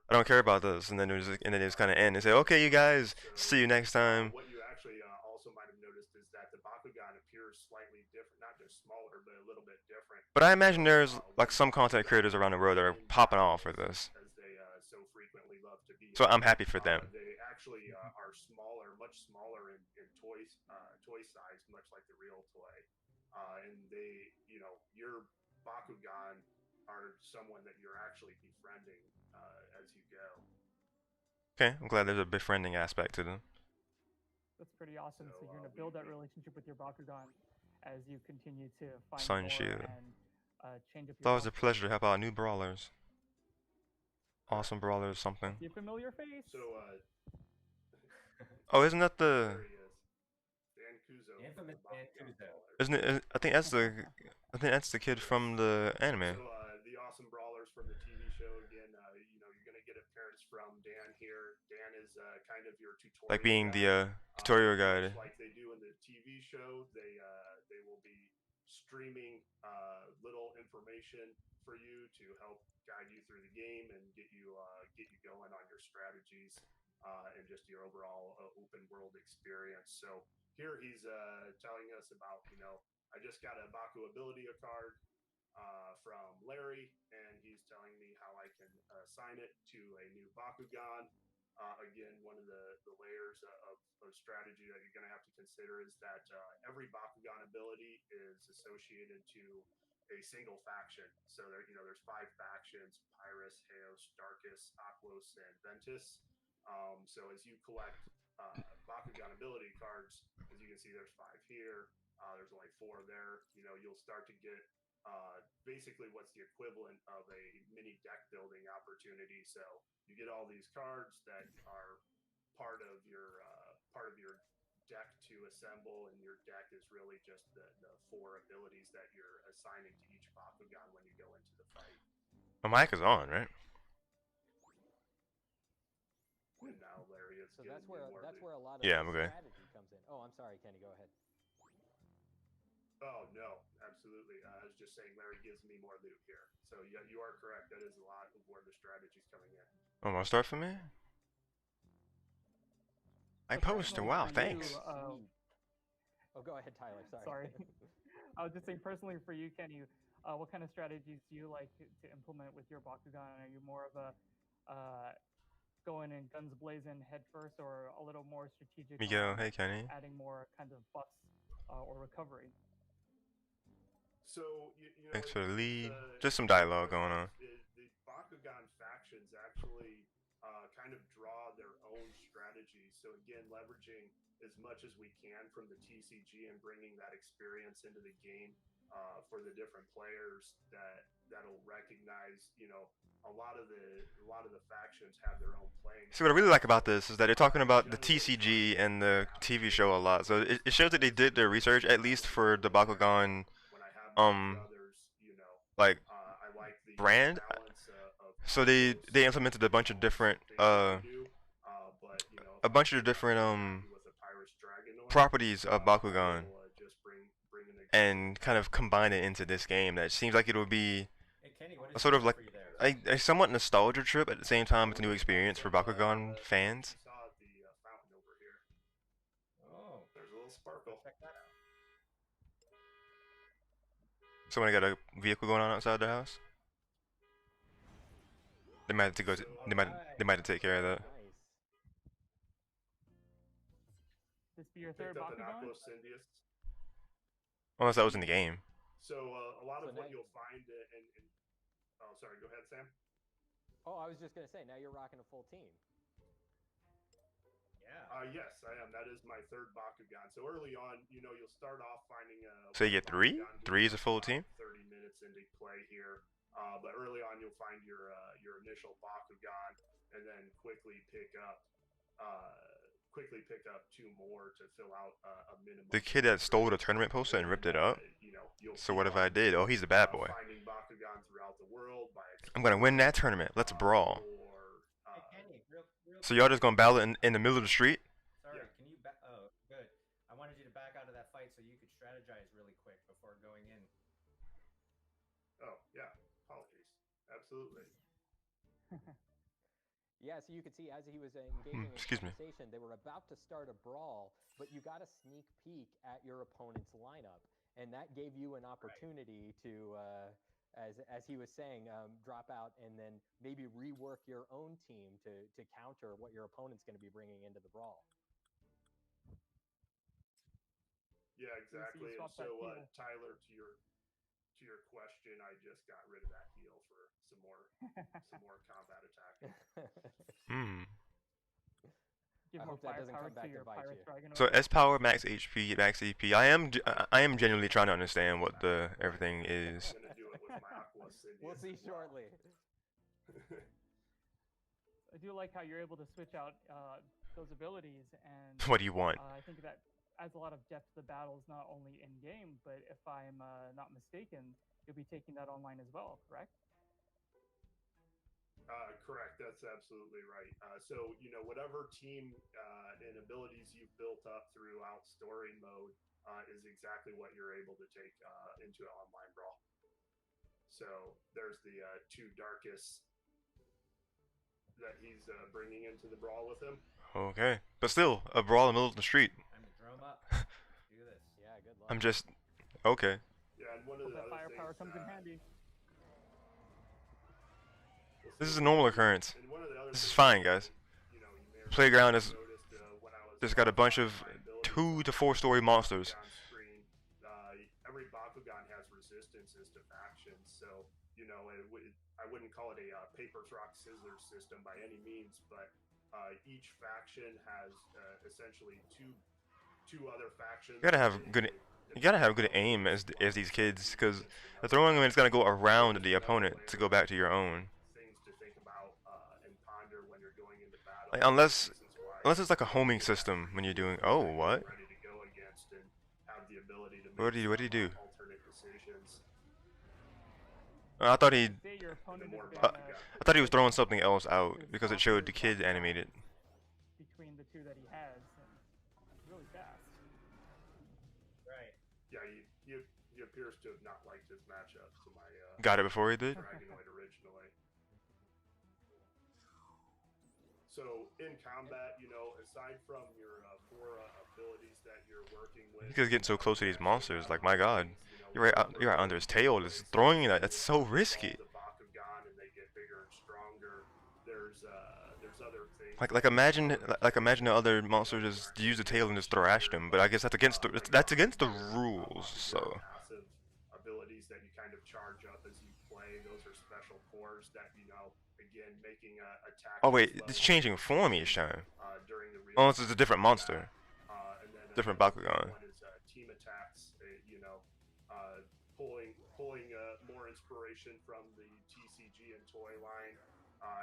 I don't care about this, and then they just kind of end and say, okay, you guys, see you next time. What you actually also might have noticed is that the Bakugan appears slightly different, not just smaller, but a little bit different. But I imagine there's like some content creators around the world that are popping off for this. As they so frequently love to be. So I'm happy for them. They actually are smaller, much smaller in toy size, much like the real toy. And they, your Bakugan are someone that you're actually befriending as you go. Okay, I'm glad there's a befriending aspect to them. That's pretty awesome. So you're gonna build that relationship with your Bakugan as you continue to find Sun more Shield. and change up your. It's always a pleasure to help out new brawlers. Awesome brawlers, something. See a familiar face. So, oh, isn't that the? There he is. Dan Kuzo. Infamous Dan Kuzo. Isn't it? I think that's the kid from the anime. So, the awesome brawlers from the TV show again. You're gonna get appearance from Dan here. Dan is kind of your tutorial. Like being the tutorial guide. Like they do in the TV show, they will be streaming little information for you to help guide you through the game and get you going on your strategies and just your overall open world experience. So here he's telling us about I just got a Baku ability card from Larry, and he's telling me how I can assign it to a new Bakugan. Again, one of the layers of strategy that you're going to have to consider is that every Bakugan ability is associated to a single faction. So there's 5 factions: Pyrus, Heos, Darkus, Aquos, and Ventus. So as you collect Bakugan ability cards, as you can see, there's 5 here. There's only 4 there. You'll start to get basically what's the equivalent of a mini deck building opportunity. So you get all these cards that are part of your deck to assemble, and your deck is really just the 4 abilities that you're assigning to each Bakugan when you go into the fight. My mic is on, right? And now Larry is so that's where a lot of strategy comes in. Oh, I'm sorry, Kenny. Go ahead. Oh no, absolutely. I was just saying Larry gives me more loot here. So yeah, you are correct. That is a lot of where the strategy's coming in. Oh, want to start for me? I posted. Wow, thanks. Oh, go ahead, Tyler. Sorry. I was just saying, personally for you, Kenny, what kind of strategies do you like to implement with your Bakugan? Are you more of a going in guns blazing head first, or a little more strategic? Miguel, hey Kenny. Adding more kind of buffs or recovery. So thanks for the lead. Just some dialogue going on. The Bakugan factions actually kind of draw their own strategy. So again, leveraging as much as we can from the TCG and bringing that experience into the game for the different players that'll recognize. A lot of the factions have their own playing. See, what I really like about this is that they're talking about the TCG and the TV show a lot. So it shows that they did their research, at least for the Bakugan like brand. So they implemented a bunch of different properties of Bakugan and kind of combine it into this game. That seems like it would be a sort of like a somewhat nostalgia trip at the same time. It's a new experience for Bakugan fans. Oh, there's a little sparkle. Check that out. Someone got a vehicle going on outside their house. They might have to go. They might have to take care of that. Nice. This be your third Bakugan? Unless that was in the game. So a lot of what you'll find in oh, sorry. Go ahead, Sam. Oh, I was just gonna say. Now you're rocking a full team. Yeah. Yes, I am. That is my 3rd Bakugan. So early on, you'll start off finding a. So you get 3? 3 is a full team. 30 minutes into play here. But early on, you'll find your initial Bakugan, and then quickly pick up 2 more to fill out a minimum. The kid that stole the tournament poster and ripped it up. So what if I did? Oh, he's the bad boy. Finding Bakugan throughout the world by I'm gonna win that tournament. Let's brawl. Hey, Kenny, real So y'all just gonna battle in the middle of the street? Sorry, can you back? Oh, good. I wanted you to back out of that fight so you could strategize really quick before going in. Oh, yeah. Apologies. Absolutely. Yeah, so you could see as he was engaging in excuse me. conversation, they were about to start a brawl, but you got a sneak peek at your opponent's lineup, and that gave you an opportunity to, as he was saying, drop out and then maybe rework your own team to counter what your opponent's going to be bringing into the brawl. Yeah, exactly. And so, Tyler, to your question, I just got rid of that heal for some more combat attacking. Give I more hope that doesn't firepower come back to your to bite Pyrus you. Dragon. So S power, max HP, max EP. I am genuinely trying to understand what the everything is. I'm gonna do it with my Aqua Cindy. We'll see shortly. I do like how you're able to switch out those abilities, and What do you want? I think that adds a lot of depth to the battles, not only in game, but if I'm not mistaken, you'll be taking that online as well, correct? Correct. That's absolutely right. So, whatever team and abilities you've built up throughout story mode is exactly what you're able to take into an online brawl. So, there's the 2 darkest that he's bringing into the brawl with him. Okay, but still, a brawl in the middle of the street. Time to drum up. Do this. Yeah, good luck. I'm just okay. Yeah, and one of the That other firepower things, comes in handy. This is a normal occurrence. and one of the other This is things fine, guys. you may or may Playground not is have noticed, when I was just got a bunch on of my abilities 2 to on 4 story monsters. Bakugan screen, every Bakugan has resistances to factions, so I wouldn't call it a paper, rock, scissors system by any means, but each faction has essentially two other factions. You gotta have good aim as these kids, because the throwing them is gonna go around the opponent to go back to your own. Things to think about and ponder when you're going into battle. Like, unless it's like a homing system when you're doing. Oh, what? Ready to go against and have the ability to What did he do? alternate decisions. I thought he Say your opponent has been I thought he was throwing something else out because it showed the kid animated. between the 2 that he has, and really fast. Right. Yeah, he appears to have not liked his matchup to my Got it before he did. Dragonoid originally. So in combat, aside from your 4 abilities that you're working with, You guys getting so close to these monsters. Like, my God, you're right under his tail. Just throwing that. That's so risky. The Bakugan and they get bigger and stronger. There's other things. Like imagine the other monster just use the tail and just thrash them. But I guess that's against the rules. So. Passive abilities that you kind of charge up as you play. Those are special cores that again making attack. Oh wait, it's changing form each time. During the Oh, this is a different monster. And then Different Bakugan. one is team attacks. Pulling more inspiration from the TCG and toy line.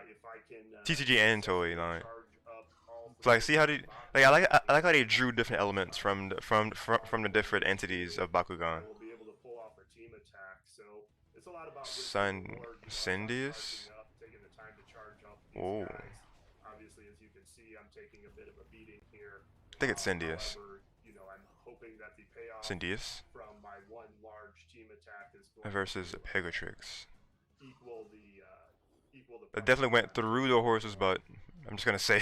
If I can TCG and toy line. charge up all So, like, 3 see how they Bakugan, I like how they drew different elements from the different entities of Bakugan. we'll be able to pull off a team attack. So it's a lot about Sindius? taking the time to charge up these Oh. guys. Obviously, as you can see, I'm taking a bit of a beating here. I think it's Sindius. However, I'm hoping that the payoff Sindius from my one large team attack is going versus to Pegatrix. equal the It definitely went through the horse's butt. I'm just gonna say.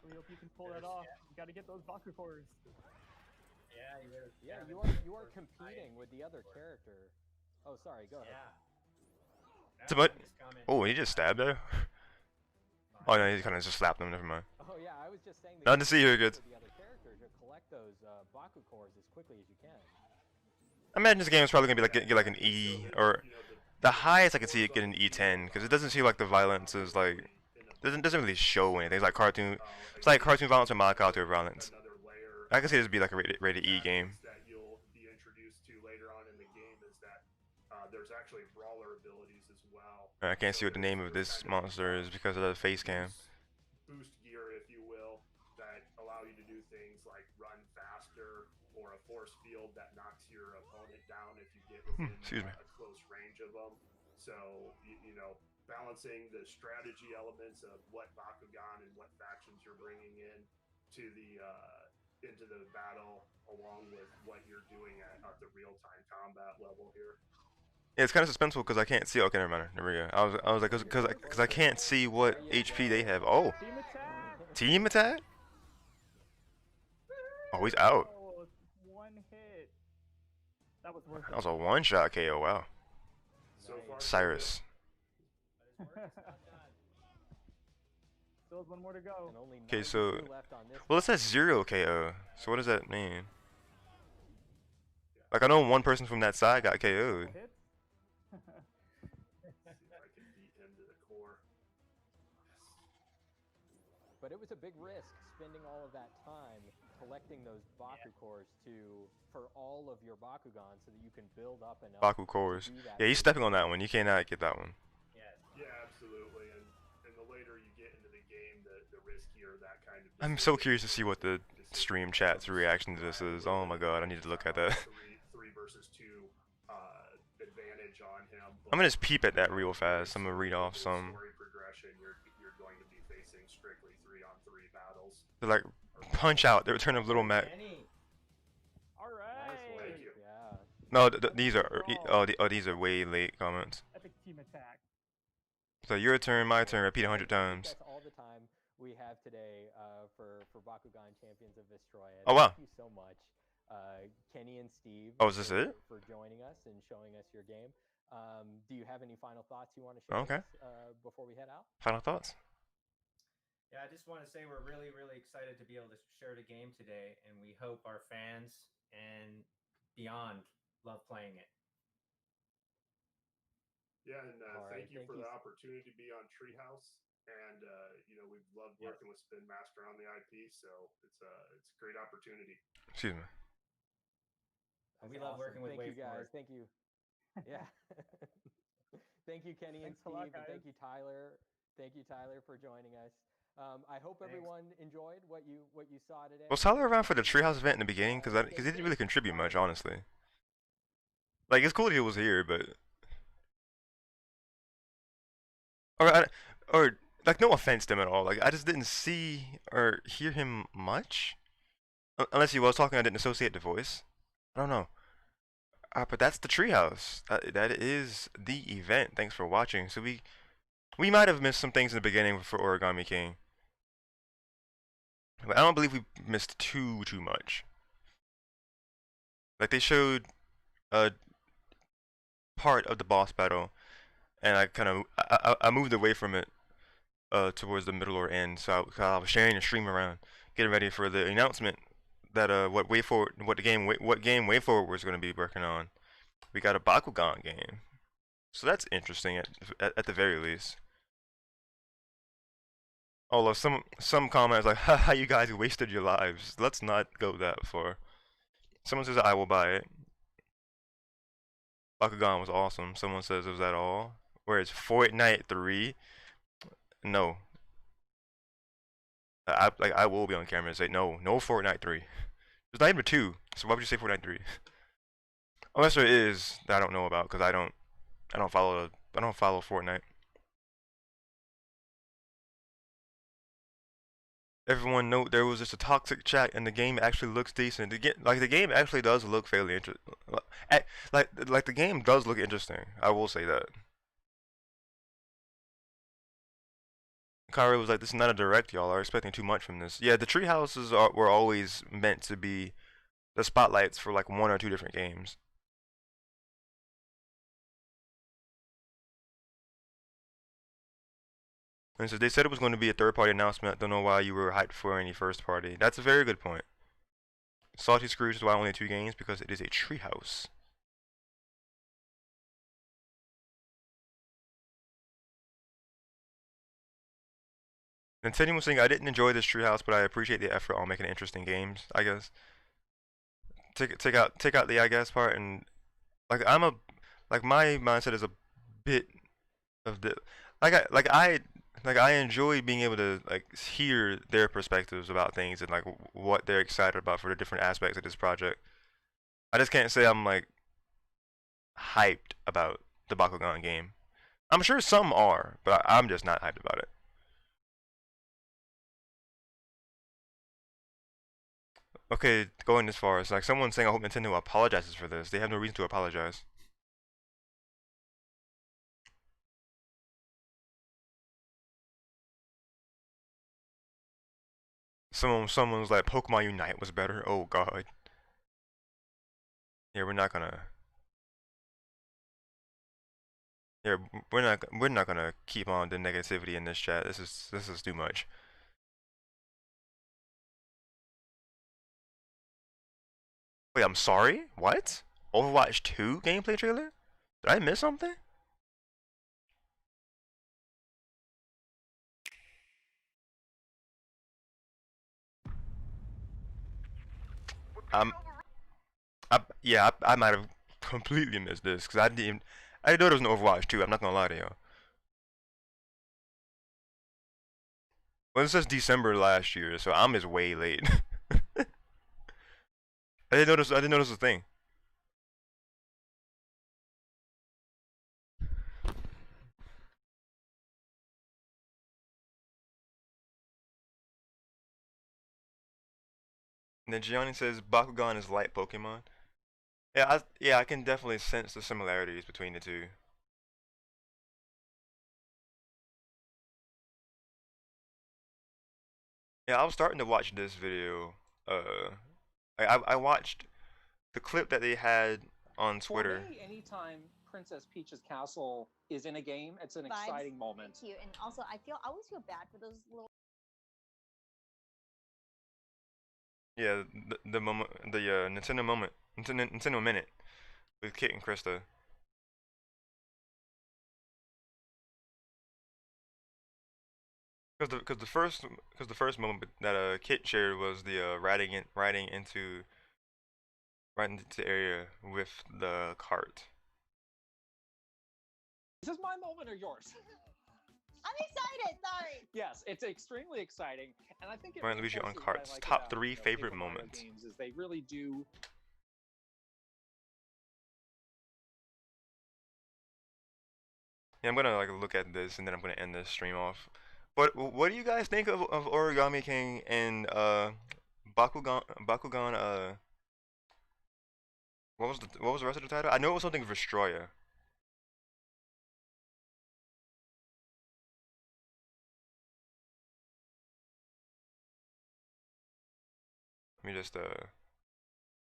We hope you can pull that off. You got to get those Baku cores. Yeah, you better. Yeah, better you are first fight. competing with the other character. Oh, sorry, go ahead. Yeah. It's about- Just comment. Oh, he just stabbed her. Oh no, he kind of just slapped him. Never mind. Oh yeah, I was just saying. Nothing to see here, kids. The other character to collect those Baku cores as quickly as you can. I imagine this game is probably gonna be like get like an E, or the highest I could see it get an E10, because it doesn't seem like the violence is like doesn't really show anything. It's like cartoon. It's like cartoon violence or mild cartoon violence. I can see this be like a rated E game. that you'll be introduced to later on in the game is that there's actually brawler abilities as well I can't see what the name of this monster is because of the face cam. Boost gear, if you will, that allow you to do things like run faster or a force field that knocks your opponent down if you get within a close range of them. So, you know, balancing the strategy elements of what Bakugan and what factions you're bringing in to the into the battle, along with what you're doing at the real-time combat level here. Yeah, it's kind of suspenseful because I can't see. Okay, never mind. There we go. I was like, because I can't see what HP they have. Oh, Team attack. team attack. Oh, he's out. Oh, one hit. That was worth it. That was a one-shot KO. Wow. So far, Cyrus. Still has one more to go. Okay, so well, it says 0 KO. So what does that mean? Like I know one person from that side got KO'd. But it was a big risk spending all of that time collecting those Baku cores for all of your Bakugan so that you can build up enough Baku cores. Yeah, he's stepping on that one. You cannot get that one. Yeah, absolutely. And the later you get into the game, the riskier that kind of. I'm so curious to see what the stream chat's reaction to this is. Oh my god, I need to look at that. Three versus two advantage on him. I'm gonna just peep at that real fast. I'm gonna read off some. Story progression, you're going to be facing strictly 3-on-3 battles. They're like punch out. The return of Little Mac. All right. Thank you. Yeah. No, these are these are way late comments. Epic team attack. So your turn, my turn. Repeat 100 times. That's all the time we have today for Bakugan Champions of Vestroia. Oh wow. Thank you so much, Kenny and Steve. Oh, is this it? For joining us and showing us your game. Do you have any final thoughts you want to share Okay. with us, before we head out? Final thoughts? Yeah, I just want to say we're really, really excited to be able to share the game today, and we hope our fans and beyond love playing it. Yeah, and Right, thank you for you. the opportunity to be on Treehouse. And you know, we've loved working with Spin Master on the IP, so it's a great opportunity. Excuse me. That's we love working with Thank you guys. WaveForward. Thank you. Yeah. Thank you, Kenny and Thanks a lot, Steve, and guys. thank you, Tyler. Thank you, Tyler, for joining us. I hope everyone enjoyed what you saw today. Was Tyler around for the Treehouse event in the beginning? Because he didn't really contribute much, honestly. Like it's cool that he was here, but or like no offense to him at all. Like I just didn't see or hear him much. Unless he was talking, I didn't associate the voice. I don't know. But that's the Treehouse. That is the event. Thanks for watching. So we might have missed some things in the beginning for Origami King. But I don't believe we missed too much. Like they showed a part of the boss battle, and I moved away from it towards the middle or end. So I was sharing the stream around, getting ready for the announcement that what game WaveForward was going to be working on. We got a Bakugan game, so that's interesting at the very least. Although some comments like, haha, you guys wasted your lives. Let's not go that far. Someone says I will buy it. Bakugan was awesome. Someone says, was that all? Whereas Fortnite 3, no. I will be on camera and say no Fortnite 3. There's not even a 2, so why would you say Fortnite 3? Unless there is that I don't know about, because I don't follow Fortnite. Everyone note there was just a toxic chat, and the game actually looks decent. The game actually does look fairly interesting. Like the game does look interesting. I will say that. Kyrie was like, "This is not a direct, y'all are expecting too much from this." Yeah, the Treehouses were always meant to be the spotlights for like 1 or 2 different games. And so they said it was going to be a third-party announcement. I don't know why you were hyped for any first-party. That's a very good point. Salty Scrooge is why only 2 games, because it is a Treehouse. And Teddy was saying, I didn't enjoy this Treehouse, but I appreciate the effort on making interesting games, I guess. Take out the I guess part, and like my mindset is a bit of the like I enjoy being able to like hear their perspectives about things and like what they're excited about for the different aspects of this project. I just can't say I'm like hyped about the Bakugan game. I'm sure some are, but I'm just not hyped about it. Okay, going this far, it's like someone saying I hope Nintendo apologizes for this. They have no reason to apologize. Someone's like Pokemon Unite was better. Oh god. Yeah, we're not gonna. Yeah, we're not gonna keep on the negativity in this chat. This is too much. Wait, I'm sorry. What? Overwatch 2 gameplay trailer? Did I miss something? Um, I might have completely missed this because I didn't know there was an Overwatch 2. I'm not gonna lie to you. Well, it says December last year, so I'm just way late. I didn't notice a thing. And then Gianni says Bakugan is light Pokemon. Yeah, I can definitely sense the similarities between the two. Yeah, I was starting to watch this video. I watched the clip that they had on Twitter. For me, anytime Princess Peach's castle is in a game, it's an exciting moment. Cute, and also I always feel bad for those little. Yeah, the moment, the Nintendo Minute with Kit and Krista. Because the first moment that Kit shared was the riding into the area with the cart. Is this my moment or yours? I'm excited. Sorry. Yes, it's extremely exciting, and I think it Right, Luigi on reinforces what I carts. like Top about, 3 favorite Paper Mario moments. games is they really do. Yeah, I'm gonna like look at this and then I'm gonna end this stream off. But what do you guys think of Origami King and Bakugan what was the rest of the title? I know it was something Vestroya. Let me just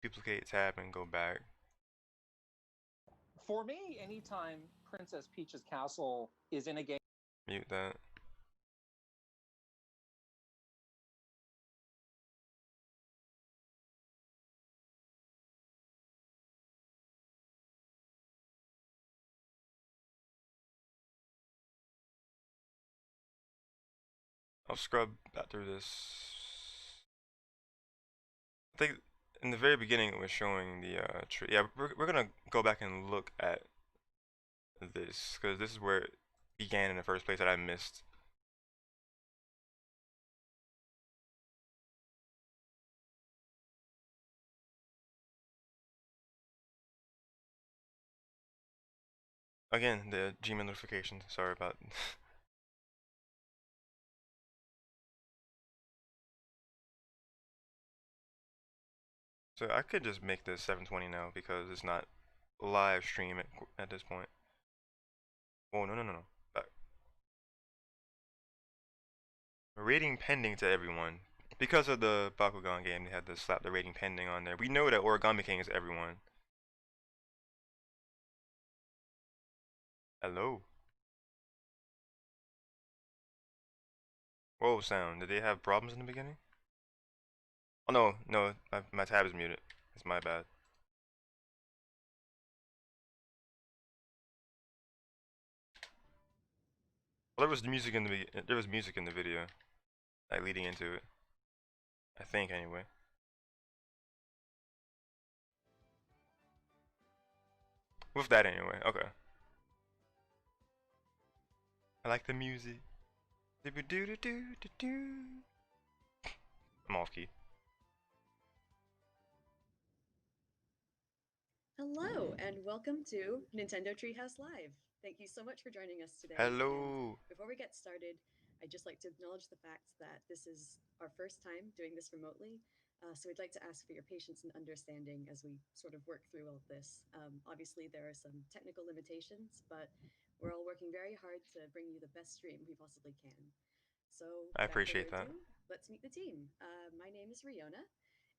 duplicate tab and go back. For me, anytime Princess Peach's castle is in a game. Mute that. I'll scrub back through this. I think in the very beginning it was showing the tree. Yeah, we're gonna go back and look at this because this is where it began in the first place that I missed. Again, the Gmail notification. Sorry about. So I could just make this 720 now because it's not live stream at this point. Oh no. Back. Rating pending to everyone. Because of the Bakugan game, they had to slap the rating pending on there. We know that Origami King is everyone. Hello. Whoa, sound. Did they have problems in the beginning? Oh no, my tab is muted. It's my bad. Well, there was music in the video, like leading into it. I think anyway. With that anyway. Okay. I like the music. Do-do-do-do-do-do. I'm off key. Hello, and welcome to Nintendo Treehouse Live. Thank you so much for joining us today. Hello. And before we get started, I'd just like to acknowledge the fact that this is our first time doing this remotely. So we'd like to ask for your patience and understanding as we sort of work through all of this. Obviously, there are some technical limitations, but we're all working very hard to bring you the best stream we possibly can. So, I without appreciate further that. ado, let's meet the team. My name is Riona,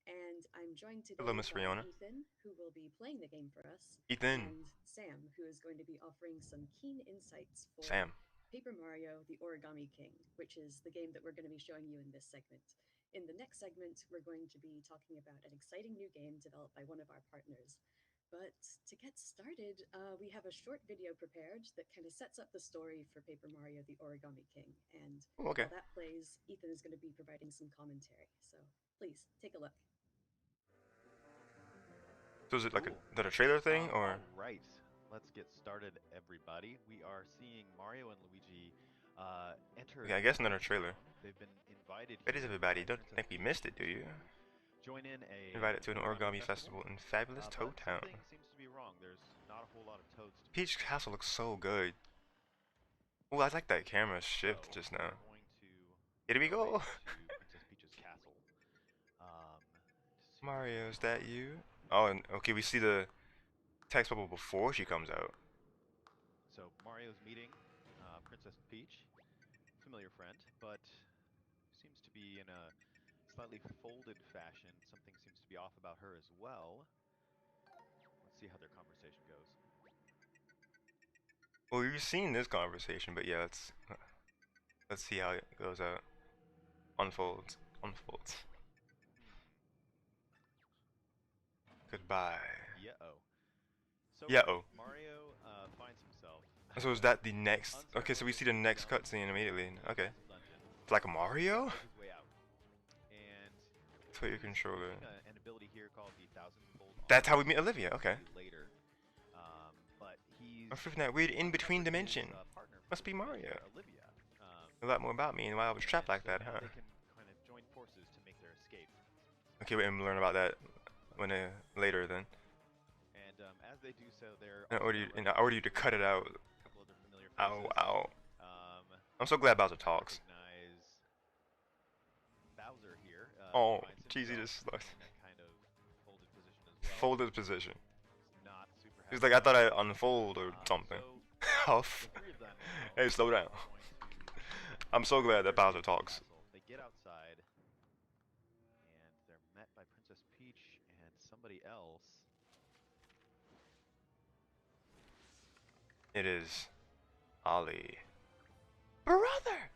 and I'm joined today Hello, Miss by Riona. Ethan, who will be playing the game for us, Ethan. and Sam, who is going to be offering some keen insights for Sam. Paper Mario: The Origami King, which is the game that we're going to be showing you in this segment. In the next segment, we're going to be talking about an exciting new game developed by one of our partners. But to get started, we have a short video prepared that kind of sets up the story for Paper Mario: The Origami King. And Okay. while that plays, Ethan is going to be providing some commentary. So please take a look. So is it like a trailer thing or? All right, let's get started, everybody. We are seeing Mario and Luigi enter. Okay, I guess another trailer. They've been invited. It is everybody. Don't think we missed it, do you? Join in a Invited to an origami festival in fabulous Toad Town. Something seems to be wrong. There's not a whole lot of toads. Peach Castle looks so good. Oh, I like that camera shift just now. Here we go. Princess Peach's castle. Mario, is that you? Oh, and okay, we see the text bubble before she comes out. So Mario's meeting Princess Peach, familiar friend, but seems to be in a slightly folded fashion. Something seems to be off about her as well. Let's see how their conversation goes. Well, we've seen this conversation, but yeah, let's see how it goes out. Unfolds. Goodbye. Yeah-oh. So Yeah-oh. Mario finds himself. So is that the next? Okay, so we see the next cutscene immediately. Okay. It's like a Mario? Play your controller. An ability here called the thousand-fold. That's how we meet Olivia. Okay. Later, but he's I'm flipping that weird in-between dimension. Must be Mario. Olivia. A lot more about me and why I was trapped like that, huh? They can kind of join forces to make their escape. Okay, we're gonna learn about that when later then. And as they do so, they're I order you to cut it out. a couple other familiar faces. Ow. I'm so glad Bowser talks. Recognize Bowser here. Oh, finds cheesy himself to in that kind of folded position as well. Folded position. He's not super He's happy. like, I thought I'd unfold or something. So Huff. the three of them Hey, slow down. I'm so glad that Bowser talks. They get outside, and they're met by Princess Peach and somebody else. It is Ali. Brother!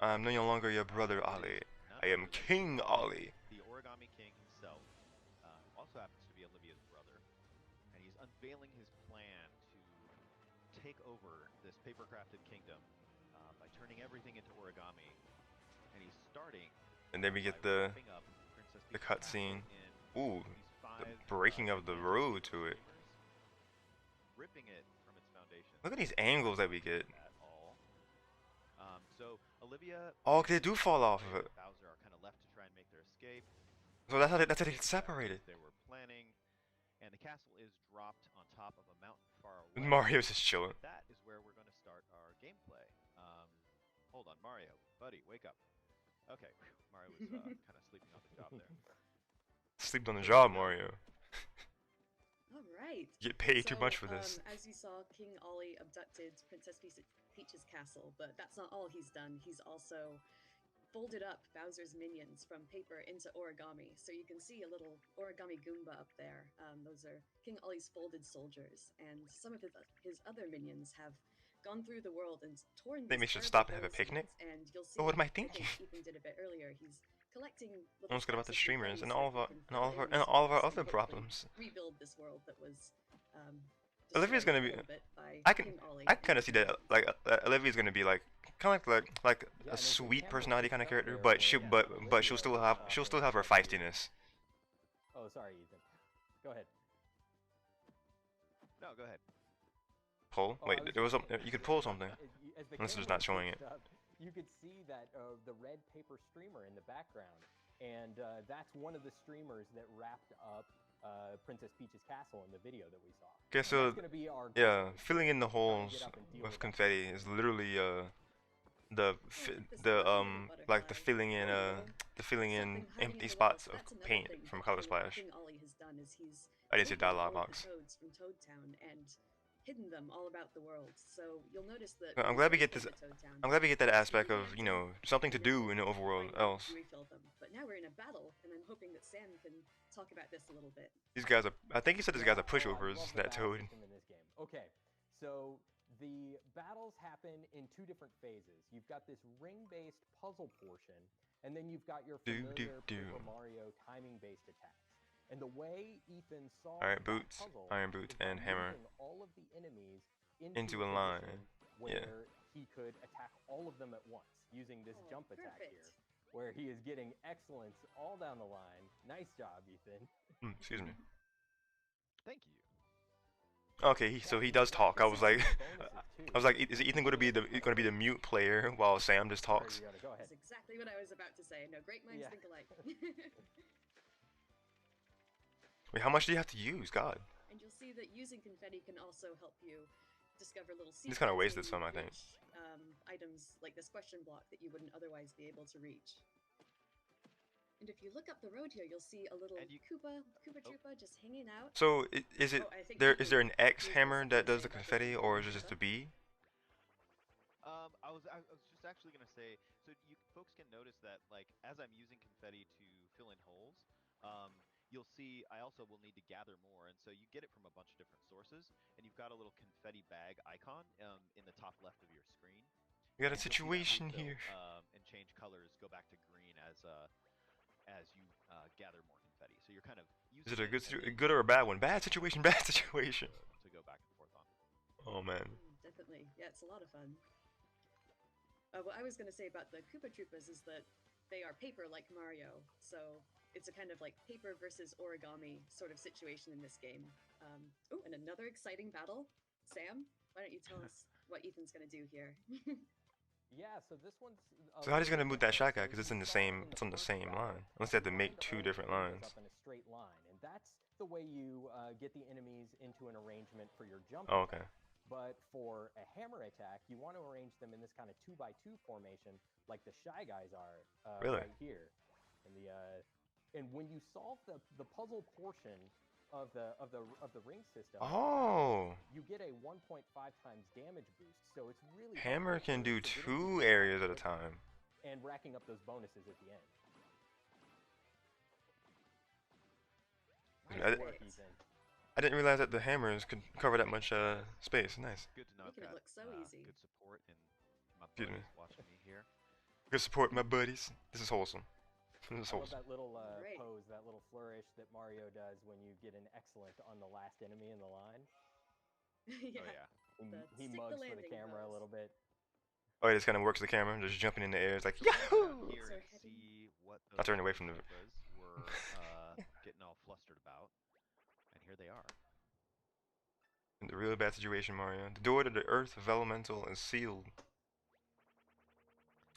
I'm no longer your brother, Ali. I am King Ali. The Origami King himself also happens to be Olivia's brother, and he's unveiling his plan to take over this paper-crafted kingdom by turning everything into origami. And he's starting. And then we get the cutscene. Ooh, the breaking of the road to it. Ripping it from its foundation. Look at these angles that we get. At all. So Olivia. Oh, they do fall off of it. Bowser are kind of left to try and make their escape. So that's how they get separated. They were planning, and the castle is dropped on top of a mountain far away. Mario's just chilling. That is where we're going to start our gameplay. Hold on, Mario, buddy, wake up. Okay, Mario was kind of sleeping on the job there. Sleeped on the job, Mario. All right. You get paid too much for this. As you saw, King Ollie abducted Princess Peach's castle, but that's not all he's done. He's also folded up Bowser's minions from paper into origami. So you can see a little origami Goomba up there. Those are King Ollie's folded soldiers, and some of his other minions have gone through the world and torn. They should stop and have a picnic. And you'll see. Oh, what am I thinking? Ethan did a bit earlier. He's collecting. I almost forgot about the streamers and all of our other problems. Rebuild this world that was. Olivia's gonna be. I can kind of see that. Like Olivia's gonna be like kind of like a sweet personality kind of character, but she'll still have her feistiness. Oh, sorry, Ethan. Go ahead. No, go ahead. Pull? Wait, there was something. You could pull something. as the This is camera not showing it. picked up, you could see that the red paper streamer in the background, and that's one of the streamers that wrapped up Princess Peach's castle in the video that we saw. Okay, so that's gonna be our yeah, goal, filling in the trying to holes get up and deal with that confetti is literally like the filling in empty spots of paint from Color Splash. Ollie has done is he's I didn't see taken dialogue all of the box. toads from Toad Town and hidden them all about the world. So you'll notice that I'm glad we get this. I'm glad we get that aspect of, you know, something to do in the overworld else. You refill them. But now we're in a battle, and I'm hoping that Sam can talk about this a little bit. These guys are. I think he said these guys are pushovers. I love the That battle Toad. system in this game. Okay, so the battles happen in two different phases. You've got this ring-based puzzle portion, and then you've got your familiar Paper Mario timing-based attacks. And the way Ethan solved All right, that boots, puzzle iron boots, is by and hammer moving all of the enemies into a position line. where Yeah. he could attack all of them at once using this jump attack perfect. here, where he is getting excellence all down the line. Nice job, Ethan. Excuse me. Thank you. Okay, so he does talk. I was like, is Ethan going to be the mute player while Sam just talks? Go ahead. That's exactly what I was about to say. No, great minds think alike. Wait, how much do you have to use? God. And you'll see that using confetti can also help you discover little secrets. Just kind of wasted and some, I think. reach, items like this question block that you wouldn't otherwise be able to reach. And if you look up the road here, you'll see a little Koopa Troopa just hanging out. So is it I think is there an X hammer that does the confetti, or is it just a B? I was just actually gonna say, so you folks can notice that, like, as I'm using confetti to fill in holes, you'll see I also will need to gather more, and so you get it from a bunch of different sources, and you've got a little confetti bag icon in the top left of your screen. We got a And you'll see that situation will fill, here. and change colors, go back to green as you gather more confetti. So you're kind of using Is it a and then good or a bad one? Bad situation, bad situation. to go back and forth on. Oh man. Definitely. Yeah, it's a lot of fun. What I was going to say about the Koopa Troopas is that they are paper like Mario, so it's a kind of like paper versus origami sort of situation in this game. Oh, and another exciting battle. Sam, why don't you tell us what Ethan's going to do here? Yeah, so this one's. So how he's gonna move that shot guy? Because it's in the same. It's on the same line. Unless they have to make two different lines. Up in a straight line, and that's the way you get the enemies into an arrangement for your jump. Oh, okay. But for a hammer attack, you want to arrange them in this kind of 2x2 formation, like the Shy Guys are Really? right here. And when you solve the puzzle portion of the ring system, you get a 1.5 times damage boost. So it's really Hammer can do to get two into areas at a time. and racking up those bonuses at the end. Nice work, Ethan. I didn't realize that the hammers could cover that much space. Nice. Good to know. Making it look so easy. Good support and my Excuse me. buddies watching me here. Good support, my buddies. This is wholesome. This is I love wholesome. that little pose, that little flourish that Mario does when you get an excellent on the last enemy in the line. Yeah. Oh yeah. He stick the mugs for the landing camera a pose. little bit. Oh, it just kind of works the camera, just jumping in the air. It's like Out Yahoo! here and So see what I turned those away from the- Koopas were getting all flustered about, and here they are. In the really bad situation, Mario. The door to the Earth of Elemental is sealed.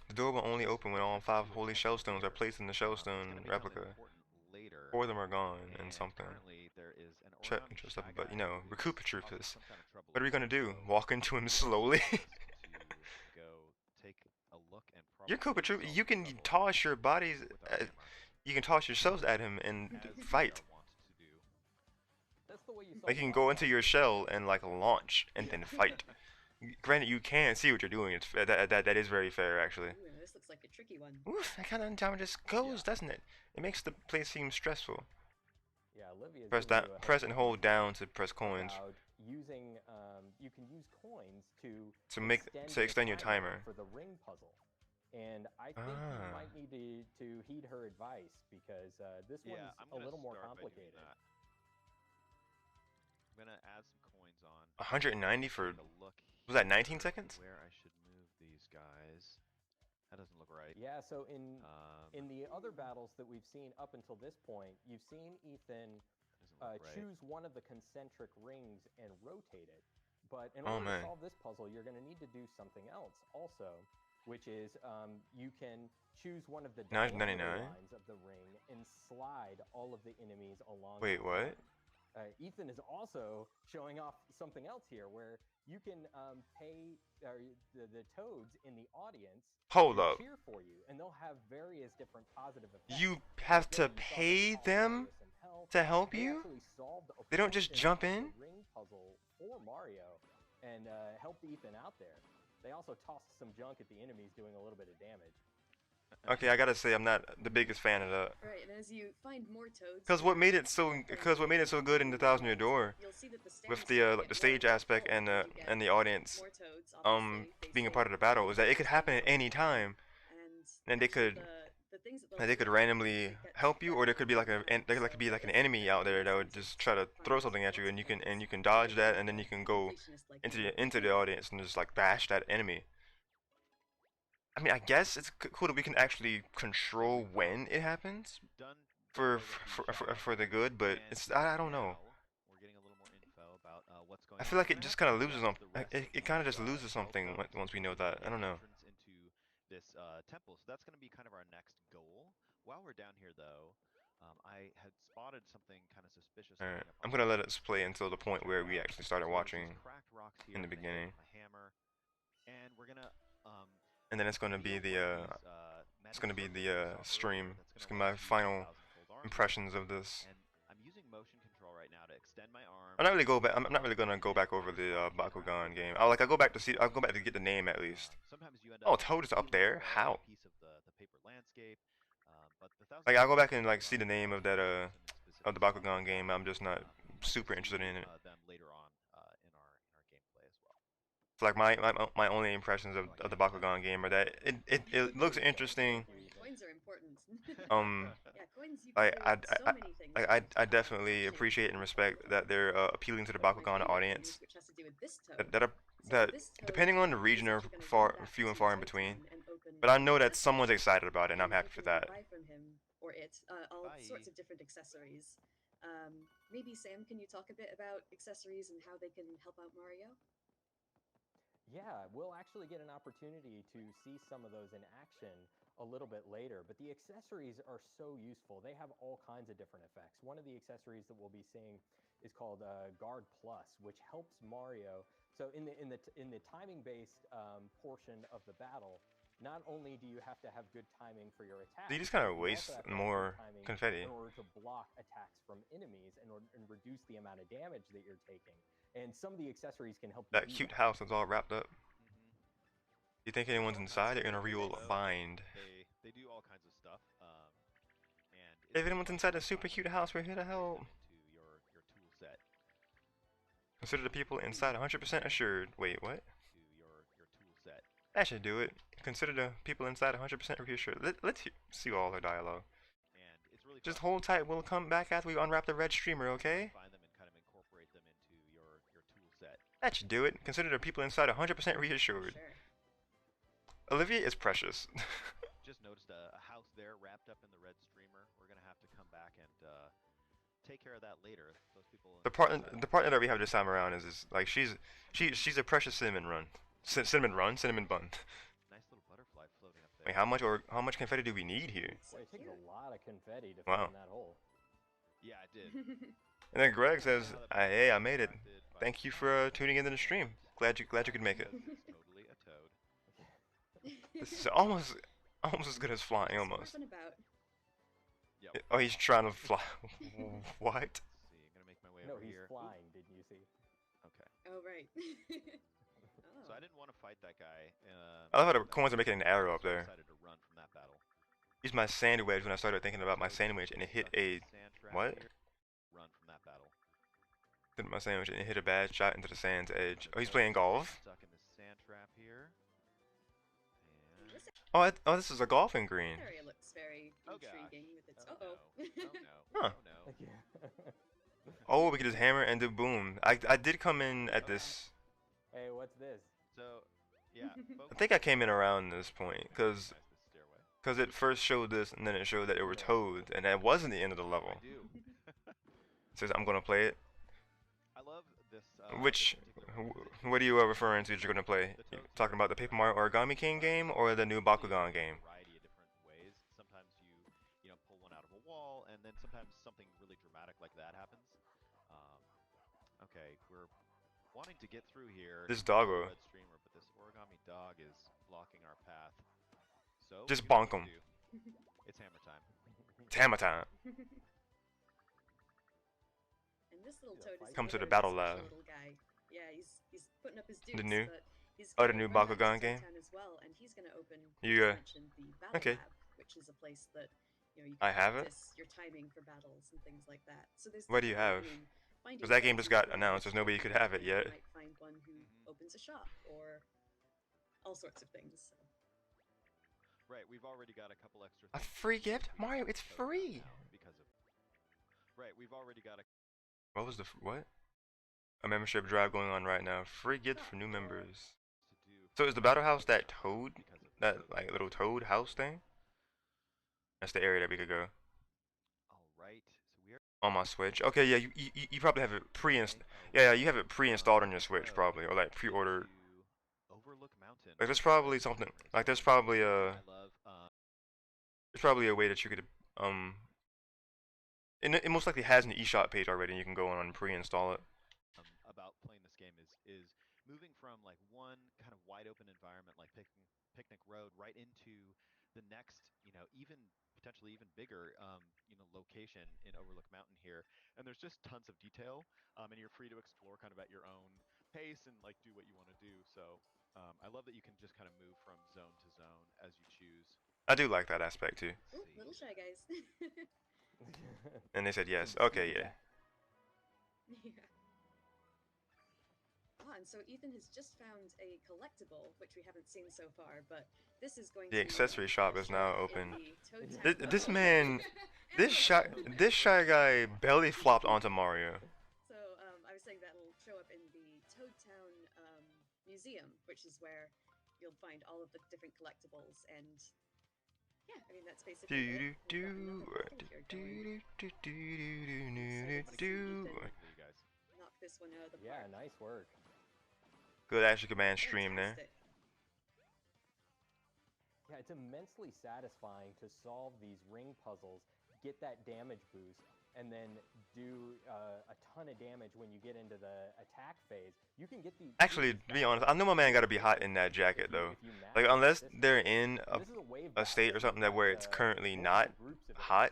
The door will only open when all 5 holy shellstones are placed in the It's gonna shellstone become replica. important later. 4 of them are gone, and something. Currently there is an Check Origami and stuff, Shy but Guy you know, who's Recoup causing Troopers. some kind of trouble What are we with gonna them, do? so Walk into him slowly? to go take a look and You're probably Koopa Troop. solve You the can puzzle toss your bodies. with our hammer, You can toss yourselves at him and as we fight. are wont to do. That's the way you solve Like you can the go boss into fight. your shell and like launch and then fight. Granted, you can see what you're doing. It's that is very fair actually. Ooh, this looks like a tricky one. Oof, that kind of time just goes, doesn't it? It makes the place seem stressful. Yeah, Olivia's Press giving that, you a press heads and up hold down to press coins about using you can use coins to make extend your timer. for the ring puzzle. And I think you Ah. might need to heed her advice because this Yeah, one's I'm a gonna little more start by doing complicated. that. I'm gonna add some coins on. 190 for Take a look was that 19 here seconds? Where I should move these guys. That doesn't look right. Yeah, so in Um, the other battles that we've seen up until this point, you've seen Ethan doesn't look right. choose one of the concentric rings and rotate it. But in Oh, order man. to solve this puzzle, you're going to need to do something else also, which is you can choose one of the diameter 999? lines of the ring and slide all of the enemies along. Wait, the what? line. Ethan is also showing off something else here, where you can pay the toads in the audience Hold to up. cheer for you, and they'll have various different positive effects. You have Like there, to you saw pay call them Mario some help. to help They you? actually solved a They don't just portion jump of in? the ring puzzle for Mario and helped Ethan out there. They also tossed some junk at the enemies, doing a little bit of damage. Okay, I gotta say I'm not the biggest fan of that. Right, and as you find more toads, Cause what made it so good in the Thousand Year Door, you'll see that the with stands the start to like the get stage more aspect full and as you get the audience more toads, obviously, being a facing part of the battle, was that it could happen at any time, and they actually could the things that like, they could they'll do randomly to get help you, or there better could be like all the time. there could be like an It's enemy out there that would amazing just to try to throw find something at you, lots and of you things can dodge that, make and then you a can go completionist-like into game. the audience and just like bash that enemy. I mean, I guess it's cool that we can actually control when it happens for the good, but it's I don't know. We're getting a little more info about what's going I on. feel like I'm it gonna just have kind to of loses direct something. the rest It of kind of these, just loses something folks once we know to that. I the don't know. entrance into this temple. So that's going to be kind of our next goal. While we're down here, though, I had spotted something kind of suspicious. Alright, Up I'm on gonna the let it play until the point where we actually started so there's these watching cracked rocks here. in the I'm gonna hit it beginning, with my hammer, and we're gonna and then it's gonna be reveal one of it's these, gonna be magic the circles we saw stream. earlier that's It's gonna gonna be my let us use final 1,000-fold arms impressions again. of this. And I'm using motion control right now to extend my arms. I'm not really go back. I'm not really gonna go back over the Bakugan game. I go back to see. I'll go back to get the name at least. Sometimes you end Oh, up Toad is up peeling there. away How? a piece of the paper landscape. But the Like I'll go back 1,000 and like see the name of that of the Bakugan game. I'm just not super interested in it. them later on in our gameplay as well. It's like my only impressions of the Bakugan game are that it looks interesting. Coins are important. Yeah, coins you I can do so many things with. I definitely appreciate and respect that they're appealing to the One of my Bakugan favorite audience. things, which has to do with this toad. That This toad depending on the is region are actually gonna run back few and to far in Toad between. Town and open But I an know that accessory someone's shop, excited about it, and I'm and happy you for can that. buy from him or it all Bye. sorts of different accessories. Maybe Sam, can you talk a bit about accessories and how they can help out Mario? Yeah, we'll actually get an opportunity to see some of those in action a little bit later, but the accessories are so useful. They have all kinds of different effects. One of the accessories that we'll be seeing is called Guard Plus, which helps Mario. So in the timing-based portion of the battle, not only do you have to have good timing for your attacks, So you just kind of you waste also have to have more good timing confetti. in order to block attacks from enemies and reduce the amount of damage that you're taking. And some of the accessories can help you That do cute that. house is all wrapped up. You think anyone's inside? They're in a real bind. They do all kinds of stuff. And If anyone's inside a super cute house, we're here to help. into your tool set. Consider the people inside 100% assured. Wait, what? To your tool set. That should do it. Consider the people inside 100% reassured. Let's see all the dialogue. And it's really Just fun. hold tight. We'll come back after we unwrap the red streamer, okay? Find them and kind of incorporate them into your tool set. That should do it. Consider the people inside 100% reassured. Sure. Olivia is precious. Just noticed a house there wrapped up in the red streamer. We're gonna have to come back and take care of that later. Those people. The partner that we have this time around is like she's a precious cinnamon cinnamon bun. Nice little butterfly floating up there. Wait, how much confetti do we need here? Boy, it takes a lot of confetti to Wow. fill in that hole. Yeah, I did. And then Greg says, "Hey, I made it. Thank you for tuning into the stream. Glad you could make it." Totally a toad. This is almost as good as flying, almost. About. Yep. Oh, he's trying to fly. What? Let's see, I'm gonna make my way No, over he's here. flying, didn't you see? Okay. Oh, right. So I didn't want to fight that guy. I love how the coins are making an arrow up so I there. decided to run from that battle. Use my sandwich when I started thinking about my sandwich, and it hit a Sand trap what? here. Run from that battle. Hit my sandwich, and it hit a bad shot into the sand's edge. Oh, he's playing golf. Stuck in this sand trap here. And This Oh, this is a golfing green. area looks very Oh, gosh. intriguing with its. oh Uh-oh. no. Oh no. Huh. Oh no. Oh, we could just hammer and do boom. I did come in at this. Hey, what's this? So yeah. I think I came in around this point, Recognize this stairway. it first showed this, and then it showed that there were toads, and that wasn't the end of the level. I do. It says I'm gonna play it, I love this. which what are you referring to that you're gonna play? The You toads talking here about the are Paper Mario Origami King game or the new really Bakugan a game? variety of different ways. Sometimes you know, pull one out of a wall, and then sometimes something really dramatic like that happens. Um, okay, we're wanting to get through here. This To follow the doggo. red streamer, but this origami dog is blocking our path. So Just here's what bonk we'll 'em. do. It's hammer time. It's hammer time. And this little toad is Come to the another battle special lab. little guy. Yeah, he's putting up his The dukes, new- but he's oh, the gonna new run back to Bakugan game? Toad Town as well, and he's gonna open, You, as mentioned, the battle okay. lab, which is a place that you I can have it? practice your timing for battles and things like that. So there's What do you definitely, have? I mean, finding Because that game friends just in got the announced. There's nobody who could have it you yet. might find one who opens a shop or all sorts of things. So. Right, we've already got a couple extra. A things free to do gift? if we Mario, start it's Toad Town free. now because of. Right, we've already got a. What was the what? A membership drive going on right now. Free gift for new members. To do So is the battle house that toad, because of that Toad like Town. little toad house thing? That's the area that we could go All right, so we are. on my Switch. Okay, yeah, you probably have it pre-installed. Yeah, you have it pre-installed on your Switch probably, or like pre-ordered. Overlook Mountain. Like there's probably something. Like there's probably a. I love. There's probably a way that you could And it most likely has an eShop page already, and you can go on and pre-install it. About playing this game is moving from like one kind of wide open environment like Picnic Road right into the next, you know, even potentially even bigger, location in Overlook Mountain here. And there's just tons of detail, and you're free to explore kind of at your own pace and like do what you want to do. So I love that you can just kind of move from zone to zone as you choose. I do like that aspect too. Ooh, little shy guys. And they said yes. Okay, yeah. Yeah. Ah, and so Ethan has just found a collectible, which we haven't seen so far, but this is going The to accessory shop is now in open. the Toad Town This bundle. man, this shy guy belly flopped onto Mario. So I was saying that'll show up in the Toad Town museum, which is where you'll find all of the different collectibles, and yeah, I mean that's basically it. We've got another bottle here going. You guys. Knock this one out of the Yeah, park. nice work. Good Action Command stream there. Fantastic. Yeah, it's immensely satisfying to solve these ring puzzles, get that damage boost, and then do a ton of damage when you get into the attack phase. You can get the Actually, to be honest, I know my man gotta be hot in that jacket though. Like unless they're in a state or something that where it's currently not hot.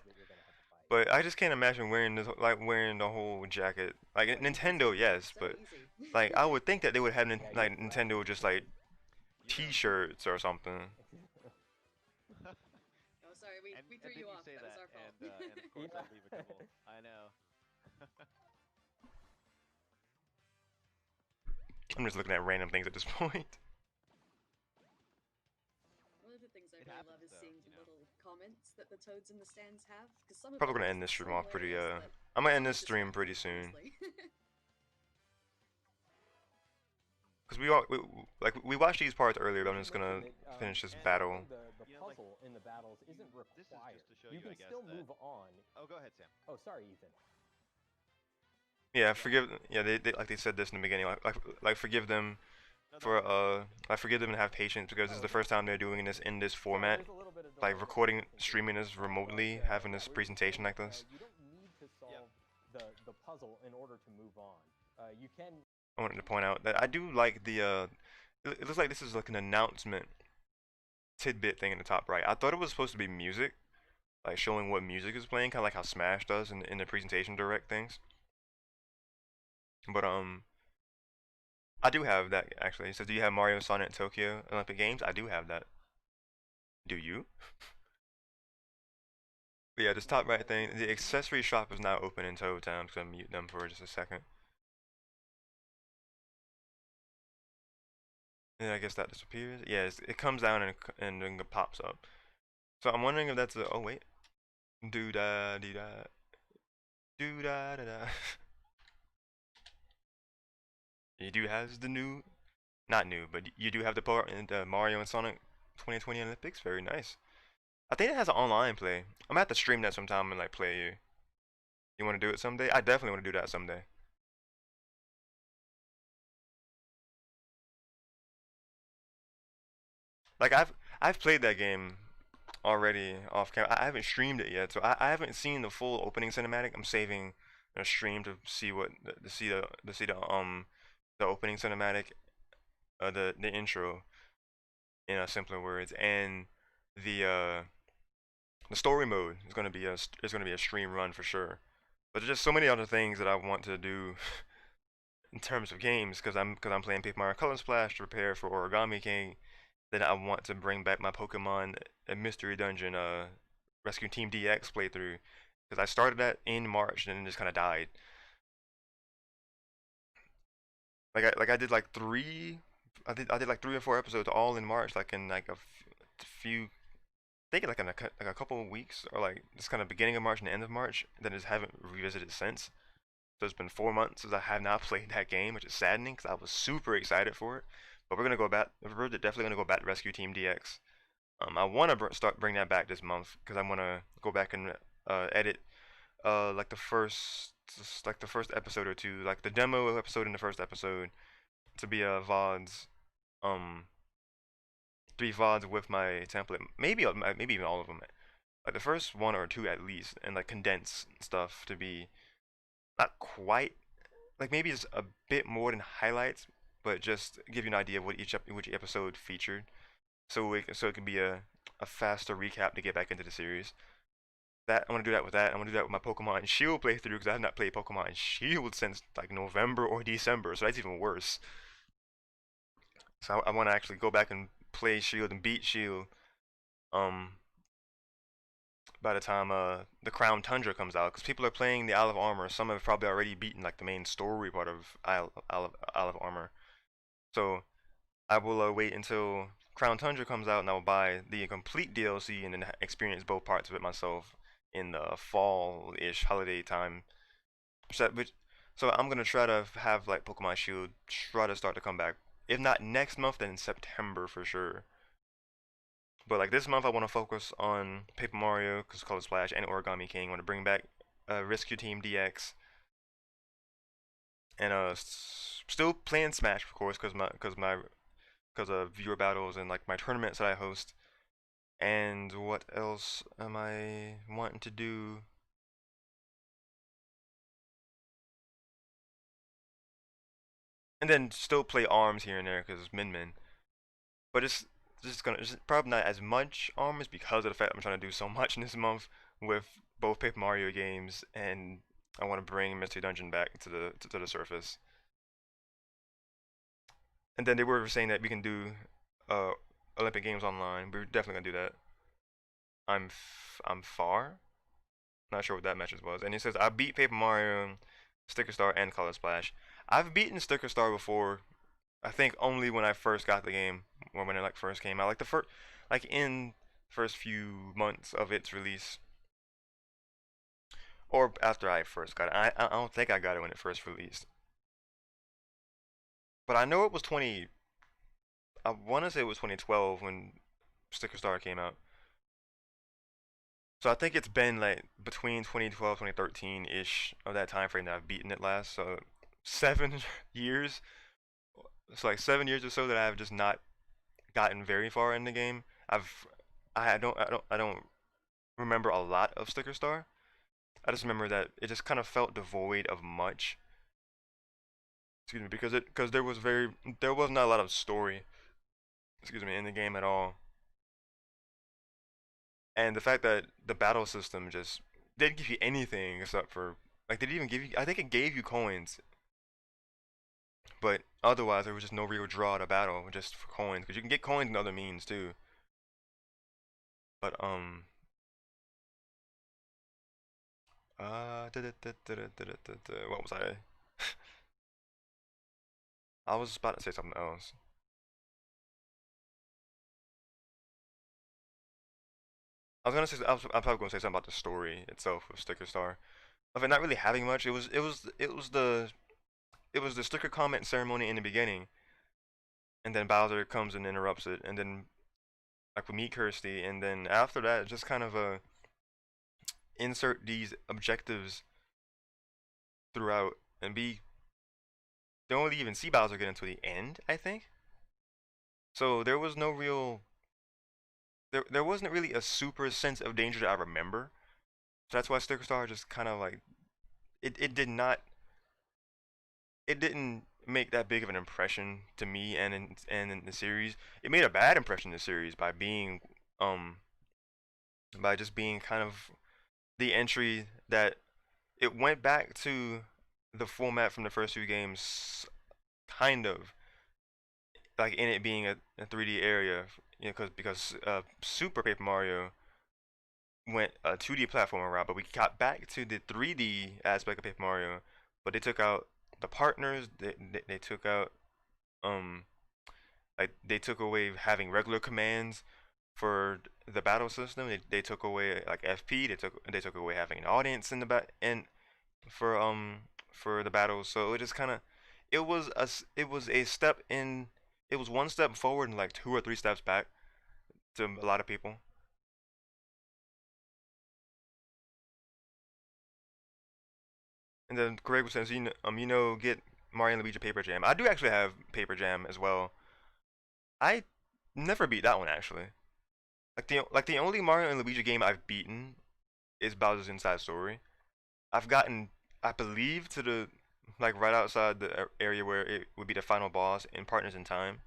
But I just can't imagine wearing this, like wearing the whole jacket. Like Nintendo, yes, So but easy. like I would think that they would have like Nintendo just like T-shirts or something. Oh, sorry, we threw didn't you off. say That was our fault. and of course I'll leave a couple. I know. I'm just looking at random things at this point. One of the things I It really happens, love is though, seeing you the know. little comments that the toads in the stands have, because some of Probably them gonna are end this stream so off pretty hilarious that I'm gonna end you this just stream laugh pretty soon. honestly. Cause we watched these parts earlier, but I'm just gonna finish this battle. The You know, like, puzzle in the battles isn't this is required. just to show You you, can I guess, still that- move on. Oh, go ahead, Sam. Oh, sorry, Ethan. Yeah, they like they said this in the beginning, like forgive them No, for I forgive them and have patience because this is the first time they're doing this in this format. There's a little bit of Like delay recording, there, I think, streaming this but, remotely, having this we're presentation saying, like this. You don't need to solve the puzzle in order to move on. You can. I wanted to point out that I do like the it looks like this is like an announcement tidbit thing in the top right. I thought it was supposed to be music, like showing what music is playing, kind of like how Smash does in the presentation direct things. But I do have that actually. It says, do you have Mario, Sonic, and Tokyo Olympic Games? I do have that. Do you? But yeah, this top right thing, the accessory shop is now open in Toad Town. I'm just gonna mute them for just a second. And I guess that disappears. Yeah, it comes down and then it pops up. So I'm wondering if that's a. Oh wait. Do da dee da. Do da da da. You do have the new, not new, but you do have the part in the Mario and Sonic 2020 Olympics. Very nice. I think it has an online play. I'm gonna have to stream that sometime and like play you. You want to do it someday? I definitely want to do that someday. like I've played that game already off camera. I haven't streamed it yet, so I haven't seen the full opening cinematic. I'm saving a stream to see what to see the opening cinematic, the intro in simpler words, and the uh the story mode is gonna be a stream run for sure. But there's just so many other things that I want to do in terms of games because I'm playing Paper Mario Color Splash to prepare for Origami King. Then I want to bring back my Pokemon Mystery Dungeon Rescue Team DX playthrough because I started that in March and then it just kind of died. I did like I did like 3 or 4 episodes all in March, like in like few, I think like in like a couple of weeks or like just kind of beginning of March and the end of March. Then just haven't revisited since. So it's been 4 months since I have not played that game, which is saddening because I was super excited for it. But we're gonna go back. We're definitely gonna go back to Rescue Team DX. I want to start bring that back this month because I want to go back and edit like the first episode or two, like the demo episode in the first episode to be a VODs, um 3 VODs with my template, maybe even all of them, like the first 1 or 2 at least, and like condense stuff to be not quite like maybe it's a bit more than highlights, but just give you an idea of what which episode featured, so it can be a faster recap to get back into the series. That I want to do that with that. I want to do that with my Pokemon Shield playthrough because I have not played Pokemon Shield since like November or December, so that's even worse. So I want to actually go back and play Shield and beat Shield. Um, by the time the Crown Tundra comes out, because people are playing the Isle of Armor. Some have probably already beaten like the main story part of Isle of Armor. So I will wait until Crown Tundra comes out, and I will buy the complete DLC and then experience both parts of it myself in the fall-ish holiday time. So I'm gonna try to have like Pokemon Shield try to start to come back. If not next month, then in September for sure. But like this month, I want to focus on Paper Mario, cause Color Splash, and Origami King. I want to bring back Rescue Team DX, and still playing Smash, of course, cause of viewer battles and like my tournaments that I host. And what else am I wanting to do? And then still play ARMS here and there because it's Min. But it's probably not as much ARMS because of the fact I'm trying to do so much in this month with both Paper Mario games, and I want to bring Mystery Dungeon back to the surface. And then they were saying that we can do uh Olympic Games online. We're definitely gonna do that. I'm far. Not sure what that message was. And he says I beat Paper Mario, Sticker Star, and Color Splash. I've beaten Sticker Star before. I think only when I first got the game, or when it like first came out, like the first, like in first few months of its release, or after I first got it. I don't think I got it when it first released, but I know it was 20. I want to say it was 2012 when Sticker Star came out. So I think it's been like between 2012 2013 ish of that time frame that I've beaten it last. So 7 years. It's like 7 years or so that I've just not gotten very far in the game. I don't remember a lot of Sticker Star. I just remember that it just kind of felt devoid of much. Excuse me, because there was not a lot of story. Excuse me, in the game at all. And the fact that the battle system just didn't give you anything except for like they didn't even give you. I think it gave you coins, but otherwise there was just no real draw to battle just for coins because you can get coins in other means too. But what was I? I was about to say something else. I'm probably gonna say something about the story itself of Sticker Star. Of it not really having much, it was the sticker comment ceremony in the beginning, and then Bowser comes and interrupts it, and then like we meet Kirsty, and then after that, just kind of insert these objectives throughout, and be don't really even see Bowser get until the end, I think. So there was no real there wasn't really a super sense of danger that I remember. So that's why Sticker Star just kind of like it did not it didn't make that big of an impression to me and in the series. It made a bad impression in the series um by just being kind of the entry that it went back to the format from the first few games, kind of like in it being a 3D area, you know, because Super Paper Mario went a 2D platformer route, but we got back to the 3D aspect of Paper Mario, but they took out the partners, they took out um like they took away having regular commands for the battle system. They took away like FP. They took away having an audience in the and for for the battles. So it just kind of it was a step in it was one step forward and like two or three steps back to a lot of people. And then Greg was saying, so get Mario and Luigi Paper Jam. I do actually have Paper Jam as well. I never beat that one actually. Like the only Mario and Luigi game I've beaten is Bowser's Inside Story. I've gotten, I believe, to the like right outside the area where it would be the final boss in Partners in Time.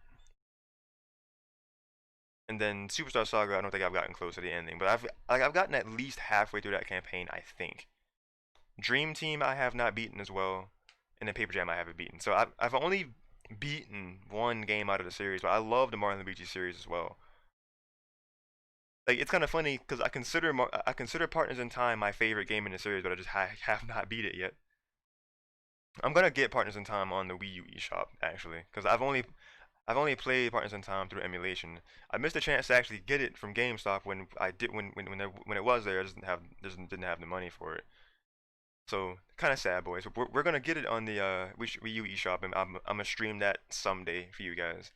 And then Superstar Saga, I don't think I've gotten close to the ending, but I've gotten at least halfway through that campaign, I think. Dream Team I have not beaten as well, and then Paper Jam I haven't beaten. So I've only beaten one game out of the series, but I love the Mario and Luigi series as well. Like it's kind of funny because I consider Partners in Time my favorite game in the series, but I just have not beat it yet. I'm gonna get Partners in Time on the Wii U eShop actually, because I've only played Partners in Time through emulation. I missed a chance to actually get it from GameStop when I did when it was there. I didn't have the money for it. So kind of sad, boys. We're gonna get it on the Wii U eShop, and I'm gonna stream that someday for you guys,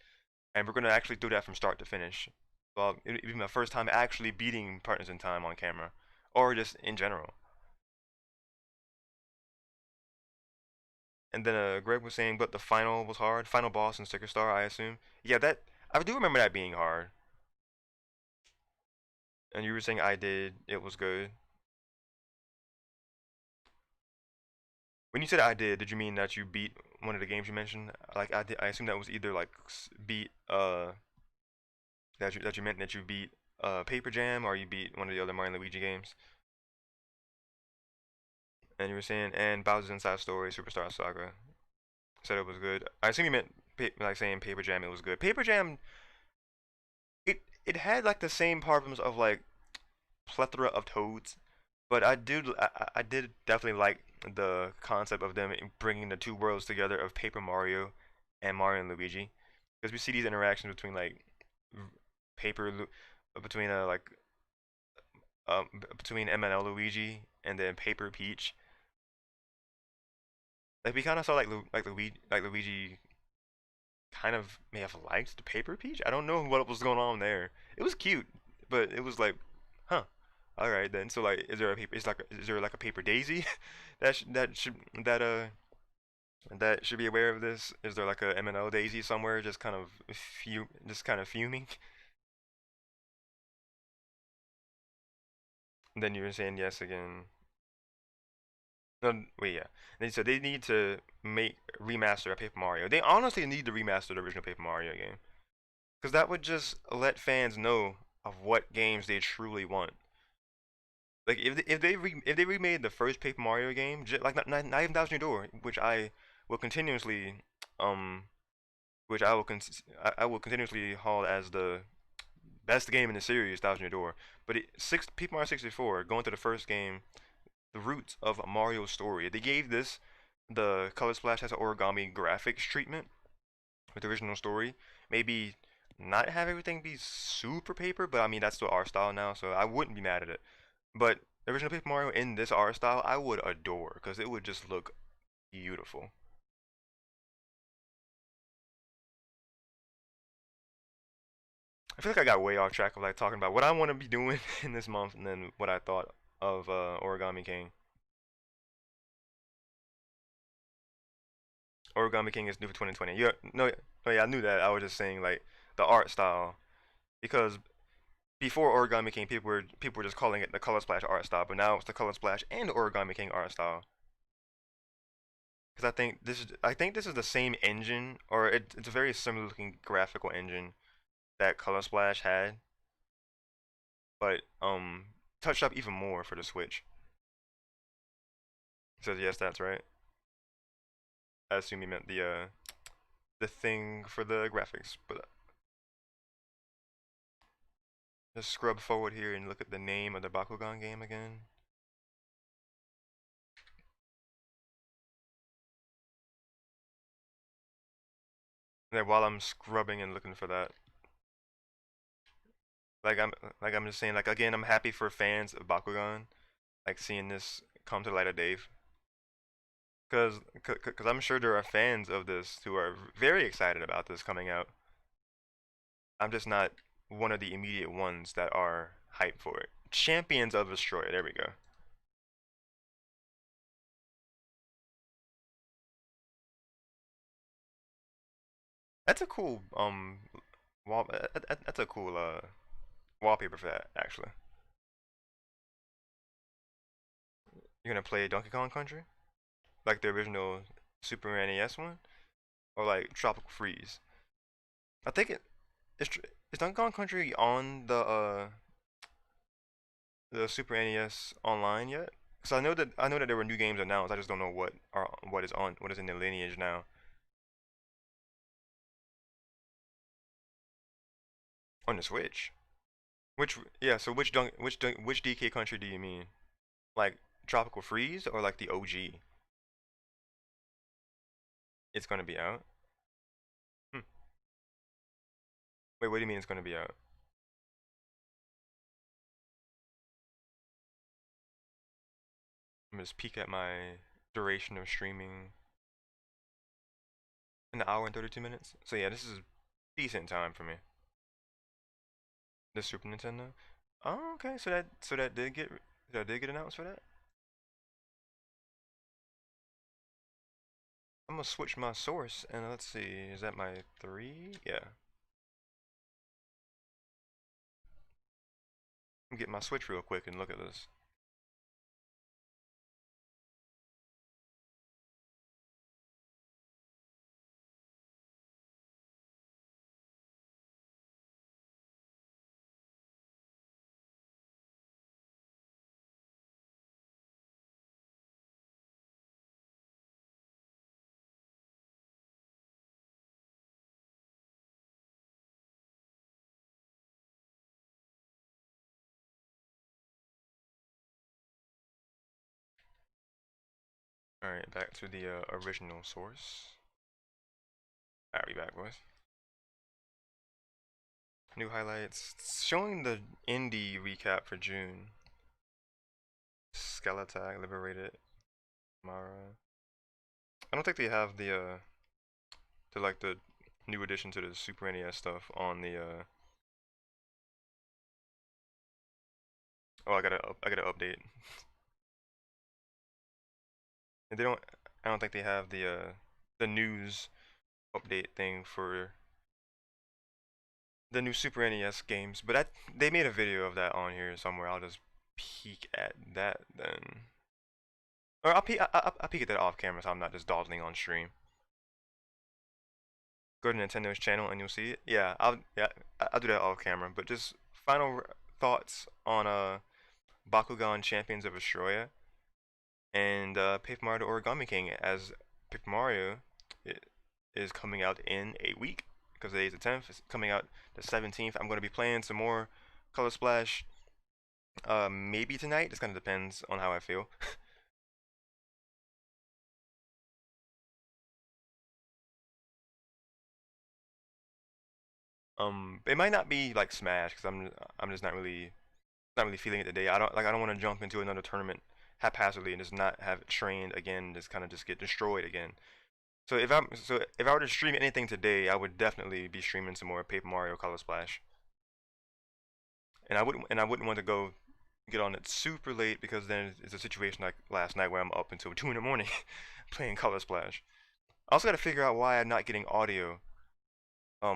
and we're gonna actually do that from start to finish. Well, it'll be my first time actually beating Partners in Time on camera, or just in general. And then Greg was saying, but the final was hard. Final boss and Sticker Star, I assume. Yeah, that I do remember that being hard. And you were saying I did. It was good. When you said I did you mean that you beat one of the games you mentioned? Like I did. I assume that was either like beat that you meant that you beat Paper Jam or you beat one of the other Mario and Luigi games. And you were saying and Bowser's Inside Story, Superstar Saga. Said it was good. I assume you meant like saying Paper Jam. It was good. Paper Jam. It had like the same problems of like plethora of toads, but I did definitely like the concept of them bringing the two worlds together of Paper Mario and Mario and Luigi, because we see these interactions between like paper between between M and L Luigi and then Paper Peach. Like we kind of saw like Luigi kind of may have liked the Paper Peach. I don't know what was going on there. It was cute, but it was like, huh. All right then. So like, is there a paper? Is there like a Paper Daisy that should be aware of this? Is there like a M&O Daisy somewhere, just kind of fuming? And then you were saying yes again. No, wait, yeah. So they need to make remaster a Paper Mario. They honestly need to remaster the original Paper Mario game, because that would just let fans know of what games they truly want. Like if they remade the first Paper Mario game, like not even Thousand Year Door, will continuously um I will continuously haul as the best game in the series, Thousand Year Door. But Paper Mario 64 going to the first game, the roots of Mario's story. They gave this the Color Splash has an origami graphics treatment with the original story. Maybe not have everything be super paper, but I mean that's the art style now, so I wouldn't be mad at it. But the original Paper Mario in this art style, I would adore because it would just look beautiful. I feel like I got way off track of like talking about what I want to be doing in this month, and then what I thought of Origami King. Origami King is new for 2020. Yeah, no, yeah, I knew that. I was just saying like the art style because before Origami King, people were just calling it the Color Splash art style, but now it's the Color Splash and Origami King art style. Because I think this is the same engine, or it's a very similar looking graphical engine that Color Splash had, but touched up even more for the Switch. He says yes, that's right. I assume he meant the thing for the graphics, but just scrub forward here and look at the name of the Bakugan game again. And then while I'm scrubbing and looking for that, like I'm just saying, like again, I'm happy for fans of Bakugan, like seeing this come to the light of day. Cause I'm sure there are fans of this who are very excited about this coming out. I'm just not one of the immediate ones that are hyped for it. Champions of Destroy, there we go. That's a cool that's a cool wallpaper for that actually. You're gonna play Donkey Kong Country, like the original Super NES one, or like Tropical Freeze. I think is Donkey Kong Country on the Super NES online yet? Cause I know that there were new games announced. I just don't know what is in the lineage now. On the Switch. Which yeah, so which DK Country do you mean? Like Tropical Freeze or like the OG? It's gonna be out. Hmm. Wait, what do you mean it's gonna be out? I'm gonna just peek at my duration of streaming. An hour and 32 minutes. So yeah, this is decent time for me. The Super Nintendo. Oh, okay. That did get announced for that. I'm gonna switch my source and let's see. Is that my 3? Yeah. I'm get my Switch real quick and look at this. Alright, back to the original source. Alright, we back, boys. New highlights. It's showing the indie recap for June. Skeletag, Liberated, Mara. I don't think they have the new addition to the Super NES stuff on the oh, I gotta update. And they don't. I don't think they have the news update thing for the new Super NES games. But they made a video of that on here somewhere. I'll just peek at that then. Or I'll peek at that off camera so I'm not just dawdling on stream. Go to Nintendo's channel and you'll see it. Yeah, I'll do that off camera. But just final thoughts on Bakugan Champions of Astroya and Paper Mario Origami King, as Paper Mario is coming out in a week because today's the 10th. It's coming out the 17th. I'm going to be playing some more Color Splash maybe tonight. This kind of depends on how I feel. It might not be like Smash because I'm just not really feeling it today. I don't want to jump into another tournament haphazardly and just not have it trained again. Just kind of just get destroyed again. So if I were to stream anything today, I would definitely be streaming some more Paper Mario Color Splash. And I wouldn't want to go get on it super late because then it's a situation like last night where I'm up until 2 in the morning playing Color Splash. I also got to figure out why I'm not getting audio for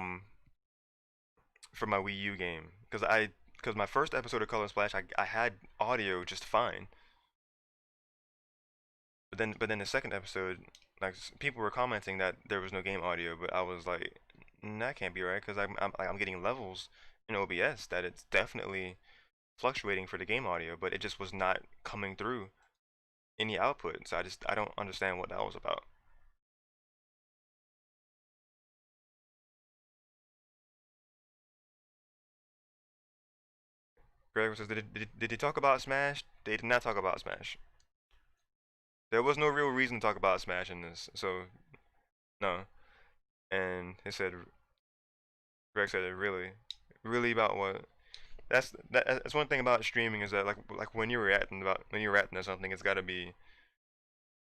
my Wii U game because because my first episode of Color Splash, I had audio just fine. But then the second episode, like people were commenting that there was no game audio, but I was like, that can't be right because I'm getting levels in OBS that it's definitely fluctuating for the game audio, but it just was not coming through any output. So I don't understand what that was about. Greg says, did they talk about Smash? They did not talk about Smash. There was no real reason to talk about Smash in this, so no. And he said, Greg said, really about what? That's one thing about streaming is that like when you're reacting to something, it's got to be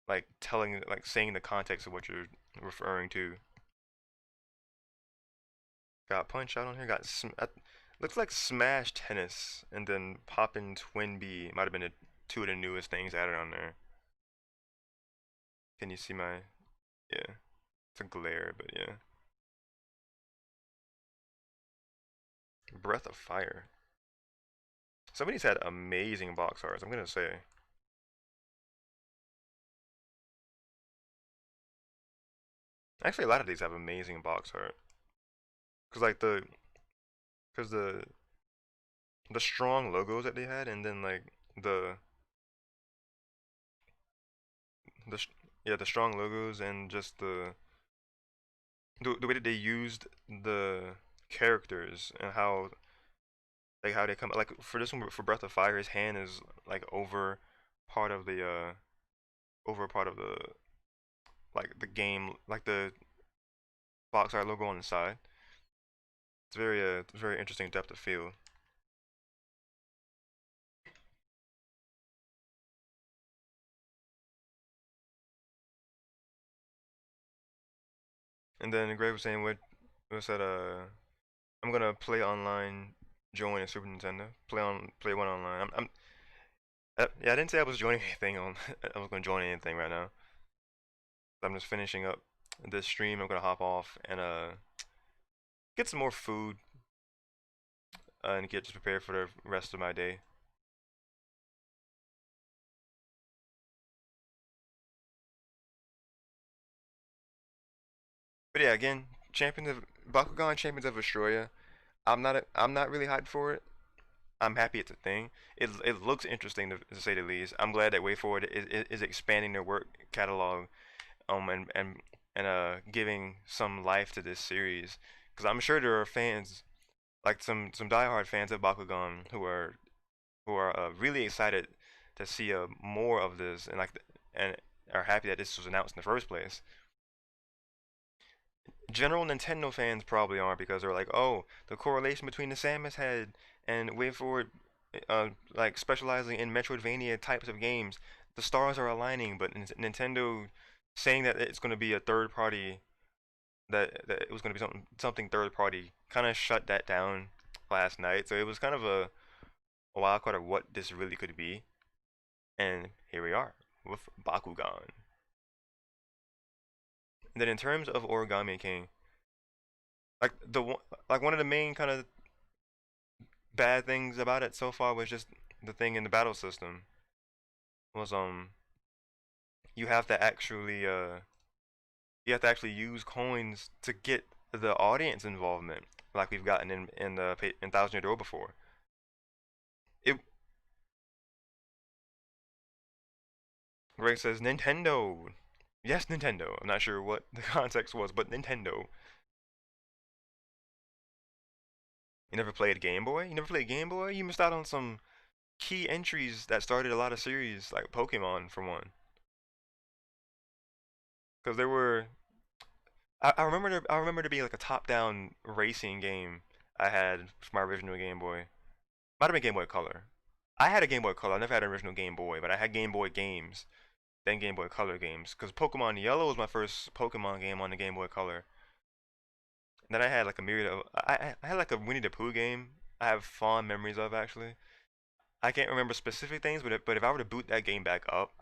like saying the context of what you're referring to. Got Punch Out on here. Looks like Smash Tennis, and then Poppin' Twin B might have been two of the newest things added on there. Can you see my? Yeah, it's a glare, but yeah. Breath of Fire. Some of these had amazing box arts, I'm gonna say. Actually, a lot of these have amazing box art. Cause like cause the strong logos that they had, and then like the the yeah, the strong logos, and just the way that they used the characters, and how they come, like for this one, for Breath of Fire, his hand is like part of the over part of the like the game, like the box art logo on the side. It's very interesting depth of field. And then Greg was saying, what was that? I'm gonna play online, join a Super Nintendo, play one online. Yeah, I didn't say I was joining anything on. I was gonna join anything right now. I'm just finishing up this stream. I'm gonna hop off and get some more food and get just prepared for the rest of my day. But yeah, again, Champions of Bakugan, Champions of Australia. I'm not really hyped for it. I'm happy it's a thing. It looks interesting to say the least. I'm glad that WayForward is expanding their work catalog, and giving some life to this series. Because I'm sure there are fans, like some diehard fans of Bakugan, who are really excited to see more of this, and are happy that this was announced in the first place. General Nintendo fans probably aren't, because they're like, oh, the correlation between the Samus Head and WayForward, like specializing in Metroidvania types of games, the stars are aligning. But Nintendo saying that it's going to be a third party, that it was going to be something third party, kind of shut that down last night. So it was kind of a wild card of what this really could be, and here we are with Bakugan. And then in terms of Origami King, like one of the main kind of bad things about it so far was just the thing in the battle system was you have to actually use coins to get the audience involvement, like we've gotten in Thousand Year Door before. It Greg says Nintendo. Yes, Nintendo. I'm not sure what the context was, but Nintendo. You never played Game Boy? You never played Game Boy? You missed out on some key entries that started a lot of series, like Pokemon, for one. Because there were, I remember there being like a top-down racing game I had for my original Game Boy. Might have been Game Boy Color. I had a Game Boy Color. I never had an original Game Boy, but I had Game Boy games, then Game Boy Color games. Because Pokemon Yellow was my first Pokemon game on the Game Boy Color. And then I had like a myriad of, I had like a Winnie the Pooh game I have fond memories of, actually. I can't remember specific things, but if I were to boot that game back up,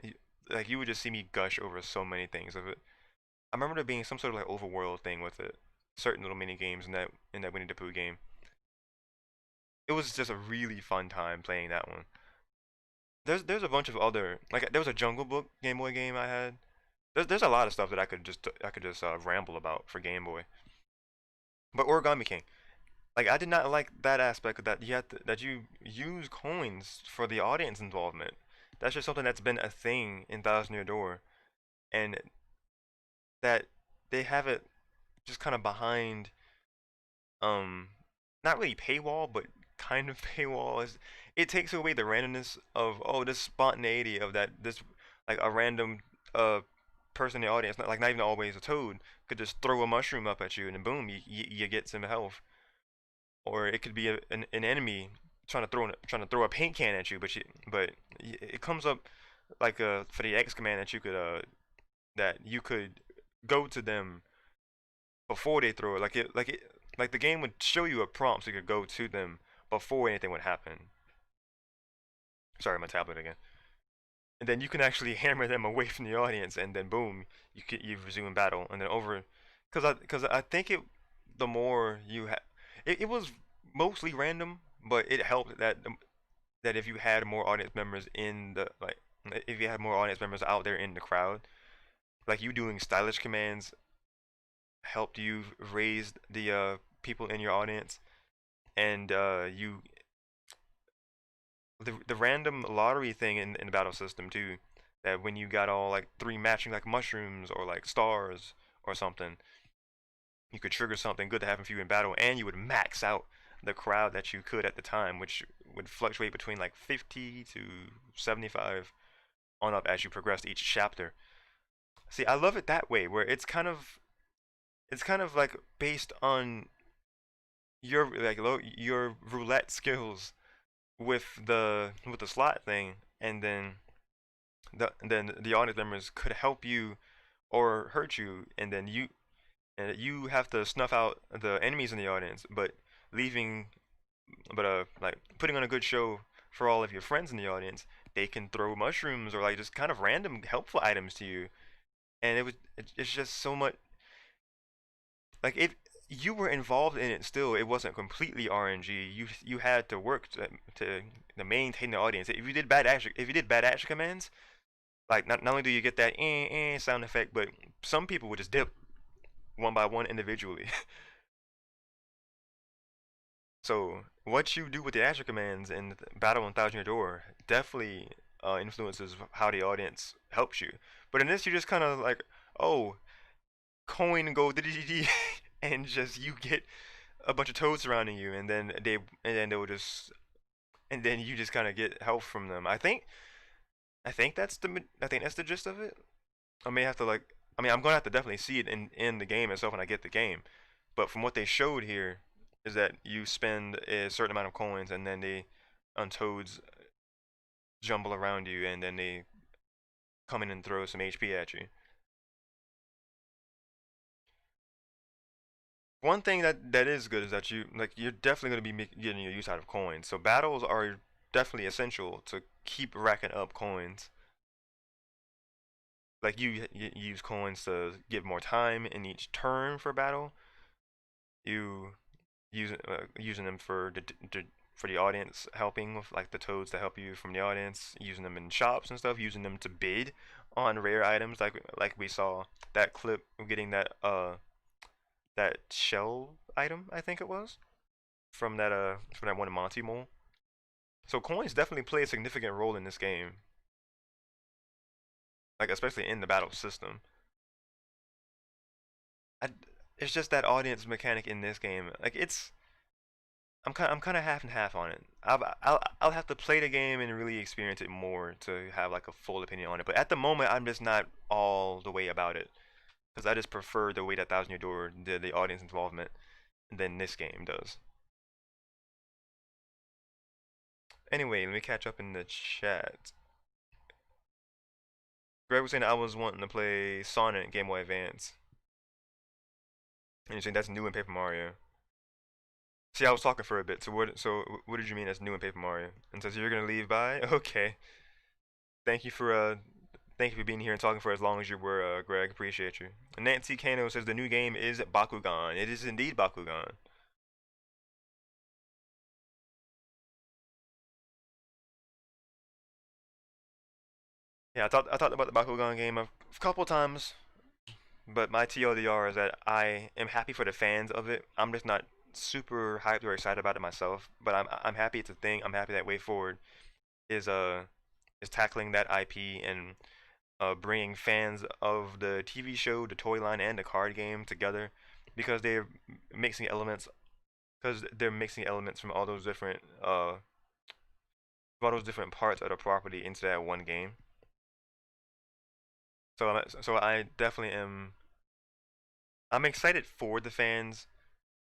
you, like you would just see me gush over so many things of it. I remember there being some sort of like overworld thing with it, certain little mini games in that Winnie the Pooh game. it was just a really fun time playing that one. There's a bunch of other, like there was a Jungle Book Game Boy game I had. There's a lot of stuff that I could just ramble about for Game Boy. But Origami King, like I did not like that aspect of that that you use coins for the audience involvement. That's just something that's been a thing in Thousand Year Door, and that they have it just kind of behind um not really paywall, but kind of paywall. Is it takes away the randomness of, oh, this spontaneity of that, this like a random uh person in the audience, not even always a toad, could just throw a mushroom up at you and then boom, you get some health. Or it could be an enemy trying to throw a paint can at you, but it comes up like for the X command that you could go to them before they throw it. Like the game would show you a prompt so you could go to them before anything would happen. Sorry, my tablet again. And then you can actually hammer them away from the audience, and then boom, you resume battle, and then over, cause I think the more you have, it was mostly random, but it helped that if you had more audience members in the like, if you had more audience members out there in the crowd, like you doing stylish commands helped you raise the people in your audience, and the random lottery thing in the battle system too, that when you got all like three matching like mushrooms or like stars or something, you could trigger something good to happen for you in battle, and you would max out the crowd that you could at the time, which would fluctuate between like 50 to 75 on up as you progressed each chapter. See, I love it that way, where it's kind of like based on your roulette skills with the slot thing, and then the audience members could help you or hurt you, and you have to snuff out the enemies in the audience, but leaving, like putting on a good show for all of your friends in the audience. They can throw mushrooms or like just kind of random helpful items to you, and it's just so much like if you were involved in it still, it wasn't completely RNG. You had to work to maintain the audience. If you did bad action commands, like not only do you get that sound effect, but some people would just dip one by one individually. So what you do with the action commands in Battle on Thousand Year Door definitely influences how the audience helps you. But in this, you just kind of like, oh, coin go and just you get a bunch of toads surrounding you, and then they will just and then you just kind of get help from them. I think that's the gist of it. I may have to like I mean I'm gonna have to definitely see it in the game itself when I get the game. But from what they showed here is that you spend a certain amount of coins, and then they on toads jumble around you, and then they come in and throw some HP at you. One thing that is good is that you're definitely going to be getting your use out of coins. So battles are definitely essential to keep racking up coins. Like you use coins to give more time in each turn for battle. You using them for the audience, helping with like the toads to help you from the audience, using them in shops and stuff, using them to bid on rare items, like we saw that clip of getting that shell item, I think it was, from that one Monty Mole. So coins definitely play a significant role in this game, like especially in the battle system. I, it's just that audience mechanic in this game. Like I'm kind of half and half on it. I'll have to play the game and really experience it more to have like a full opinion on it. But at the moment, I'm just not all the way about it, because I just prefer the way that Thousand Year Door did the audience involvement than this game does. Anyway, let me catch up in the chat. Greg was saying I was wanting to play Sonic Game Boy Advance, and you're saying that's new in Paper Mario. See, I was talking for a bit. So what did you mean that's new in Paper Mario? And says you're gonna leave by? Okay. Thank you for uh thank you for being here and talking for as long as you were, Greg. Appreciate you. Nancy Kano says the new game is Bakugan. It is indeed Bakugan. Yeah, I talked about the Bakugan game a couple times, but my TLDR is that I am happy for the fans of it. I'm just not super hyped or excited about it myself, but I'm happy it's a thing. I'm happy that Way Forward is is tackling that IP and bringing fans of the TV show, the toy line, and the card game together because mixing elements they're mixing elements from all those different parts of the property into that one game. So I definitely am. I'm excited for the fans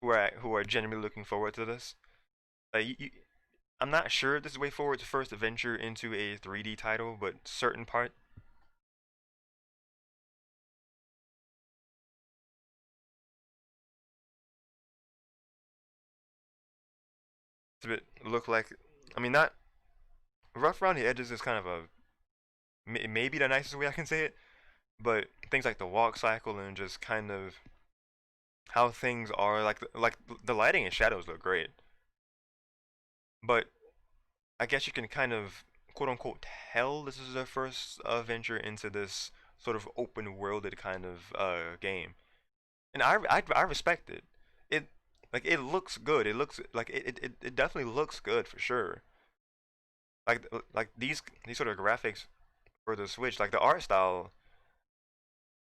who are genuinely looking forward to this. I'm not sure if this is Way Forward's first venture into a 3D title, but certain part to it look like. I mean, not rough around the edges is kind of a maybe the nicest way I can say it, but things like the walk cycle and just kind of how things are like the lighting and shadows look great, but I guess you can kind of quote unquote tell this is their first venture into this sort of open worlded kind of game, and I respect it. It it looks good. It looks like it definitely looks good for sure. Like these sort of graphics for the Switch, like the art style.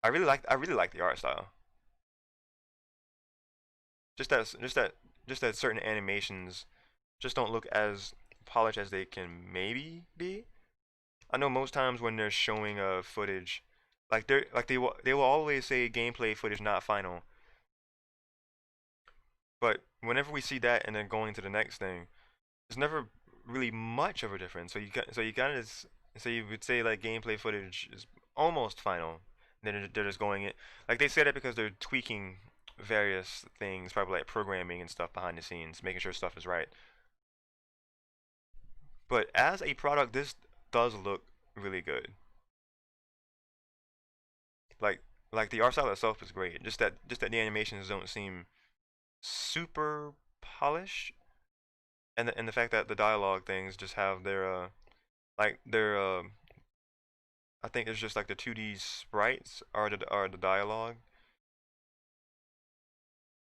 I really like the art style. Just that just that certain animations just don't look as polished as they can maybe be. I know most times when they're showing footage, they will always say gameplay footage not final, but whenever we see that and then going to the next thing, there's never really much of a difference. So you kind of so you would say like gameplay footage is almost final. Then they're just going it like they say that because they're tweaking various things, probably like programming and stuff behind the scenes, making sure stuff is right. But as a product, this does look really good. Like the art style itself is great. Just that the animations don't seem super polished, and the fact that the dialogue things just have their I think it's just like the 2D sprites are the dialogue.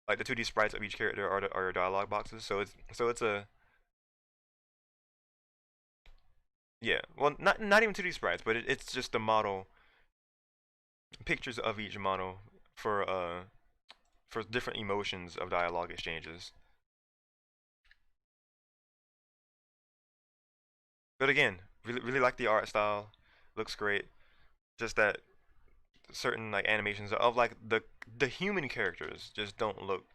Like the 2D sprites of each character are dialogue boxes. So it's a yeah. Well, not even 2D sprites, but it's just the model pictures of each model for different emotions of dialogue exchanges. But again, really like the art style. Looks great. Just that certain like animations of like the human characters just don't look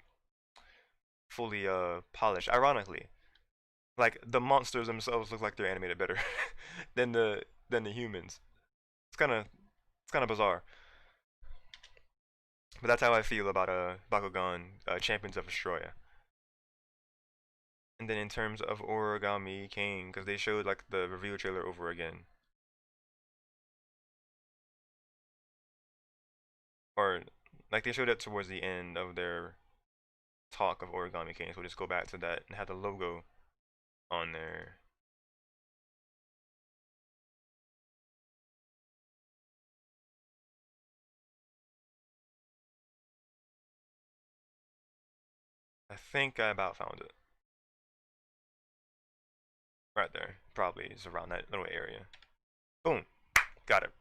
fully polished. Ironically, like the monsters themselves look like they're animated better than the humans. It's kind of it's kind of bizarre. But that's how I feel about Bakugan Champions of Astroya. And then in terms of Origami King, because they showed like the reveal trailer over again, or like they showed it towards the end of their talk of Origami King. So we'll just go back to that and have the logo on there. I think I about found it. Right there. Probably is around that little area. Boom. Got it.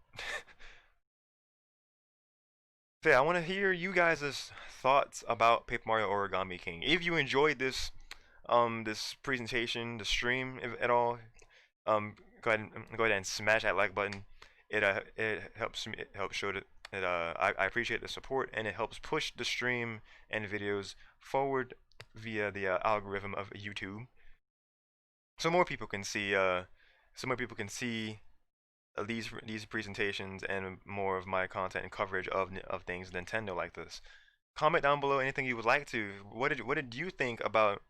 So yeah, I want to hear you guys' thoughts about Paper Mario Origami King. If you enjoyed this presentation, the stream if at all, go ahead and smash that like button. It helps me, it helps show that I appreciate the support, and it helps push the stream and videos forward via the algorithm of YouTube, so more people can see these presentations and more of my content and coverage of things Nintendo like this. Comment down below anything you would like to. What did you think about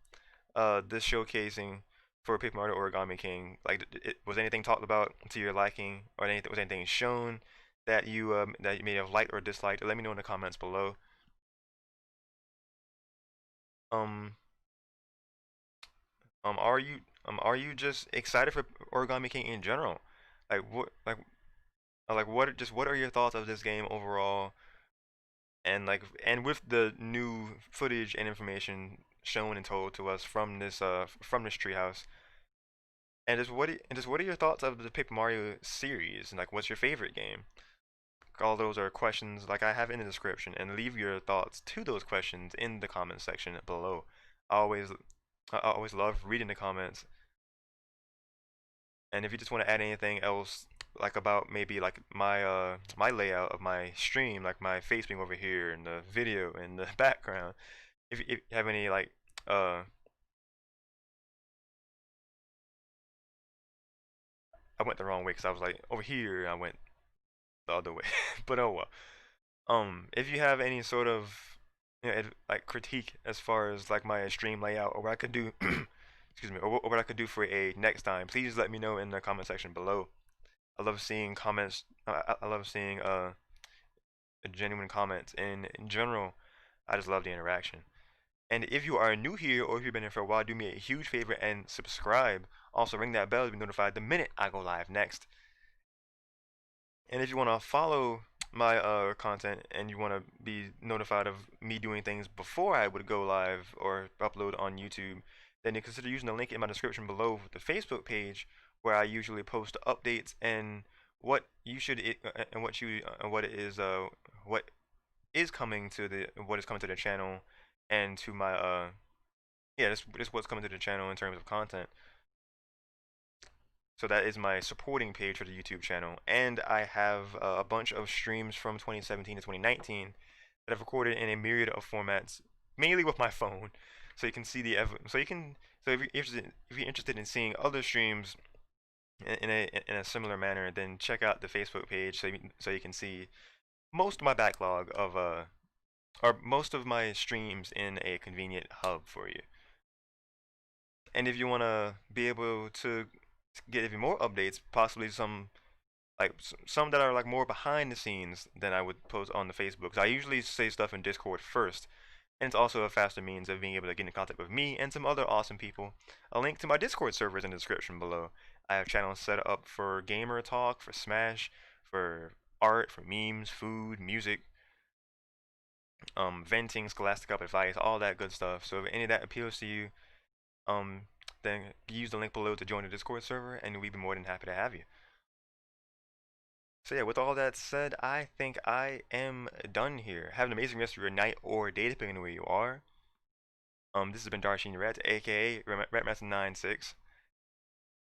this showcasing for Paper Mario Origami King? Like, was anything talked about to your liking, or anything was anything shown that you may have liked or disliked? Let me know in the comments below. Um, are you just excited for Origami King in general? Like what like Like what are your thoughts of this game overall? And with the new footage and information shown and told to us from this treehouse, and just what are your thoughts of the Paper Mario series? And like, what's your favorite game? All those are questions like I have in the description, and leave your thoughts to those questions in the comment section below. I always I always love reading the comments. And if you just want to add anything else, like about maybe like my layout of my stream, like my face being over here and the video in the background, if you have any uh I went the wrong way because I was like over here, I went the other way. But oh well. If you have any sort of like critique as far as like my stream layout or what I could do, excuse me, or what I could do for a next time, please let me know in the comment section below. I love seeing comments. I love seeing genuine comments, and in general, I just love the interaction. And if you are new here or if you've been here for a while, do me a huge favor and subscribe. Also, ring that bell to be notified the minute I go live next. And if you want to follow my content and you want to be notified of me doing things before I would go live or upload on YouTube, then you consider using the link in my description below the Facebook page where I usually post updates and what you should and what is coming to the channel and to my this what's coming to the channel in terms of content. So that is my supporting page for the YouTube channel, and I have a bunch of streams from 2017 to 2019 that I've recorded in a myriad of formats, mainly with my phone. So you can see so if you're interested in seeing other streams in a similar manner, then check out the Facebook page so you can see most of my backlog of or most of my streams in a convenient hub for you. And if you want to be able to get even more updates, possibly some some that are like more behind the scenes than I would post on the Facebook. 'Cause I usually say stuff in Discord first, and it's also a faster means of being able to get in contact with me and some other awesome people. A link to my Discord server is in the description below. I have channels set up for gamer talk, for Smash, for art, for memes, food, music, venting, scholastic up advice, all that good stuff. So if any of that appeals to you, then use the link below to join the Discord server, and we'd be more than happy to have you. So yeah, with all that said, I think I am done here. Have an amazing rest of your night or day, depending on where you are. This has been Darsheen Rhett, aka RhettMaster96,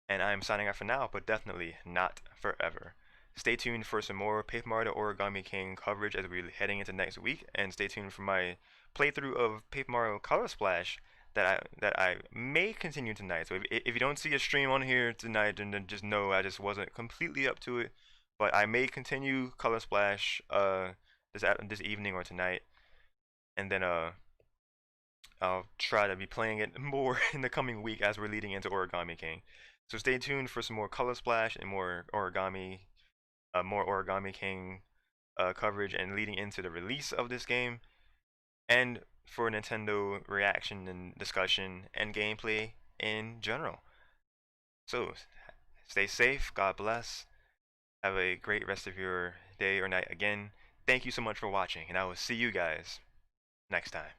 and I am signing out for now, but definitely not forever. Stay tuned for some more Paper Mario Origami King coverage as we're heading into next week, and stay tuned for my playthrough of Paper Mario Color Splash that I may continue tonight. So if you don't see a stream on here tonight, then just know I just wasn't completely up to it. But I may continue Color Splash this evening or tonight, and then I'll try to be playing it more in the coming week as we're leading into Origami King. So stay tuned for some more Color Splash and more Origami King coverage and leading into the release of this game, and for Nintendo reaction and discussion and gameplay in general. So stay safe, God bless, have a great rest of your day or night again. Thank you so much for watching, and I will see you guys next time.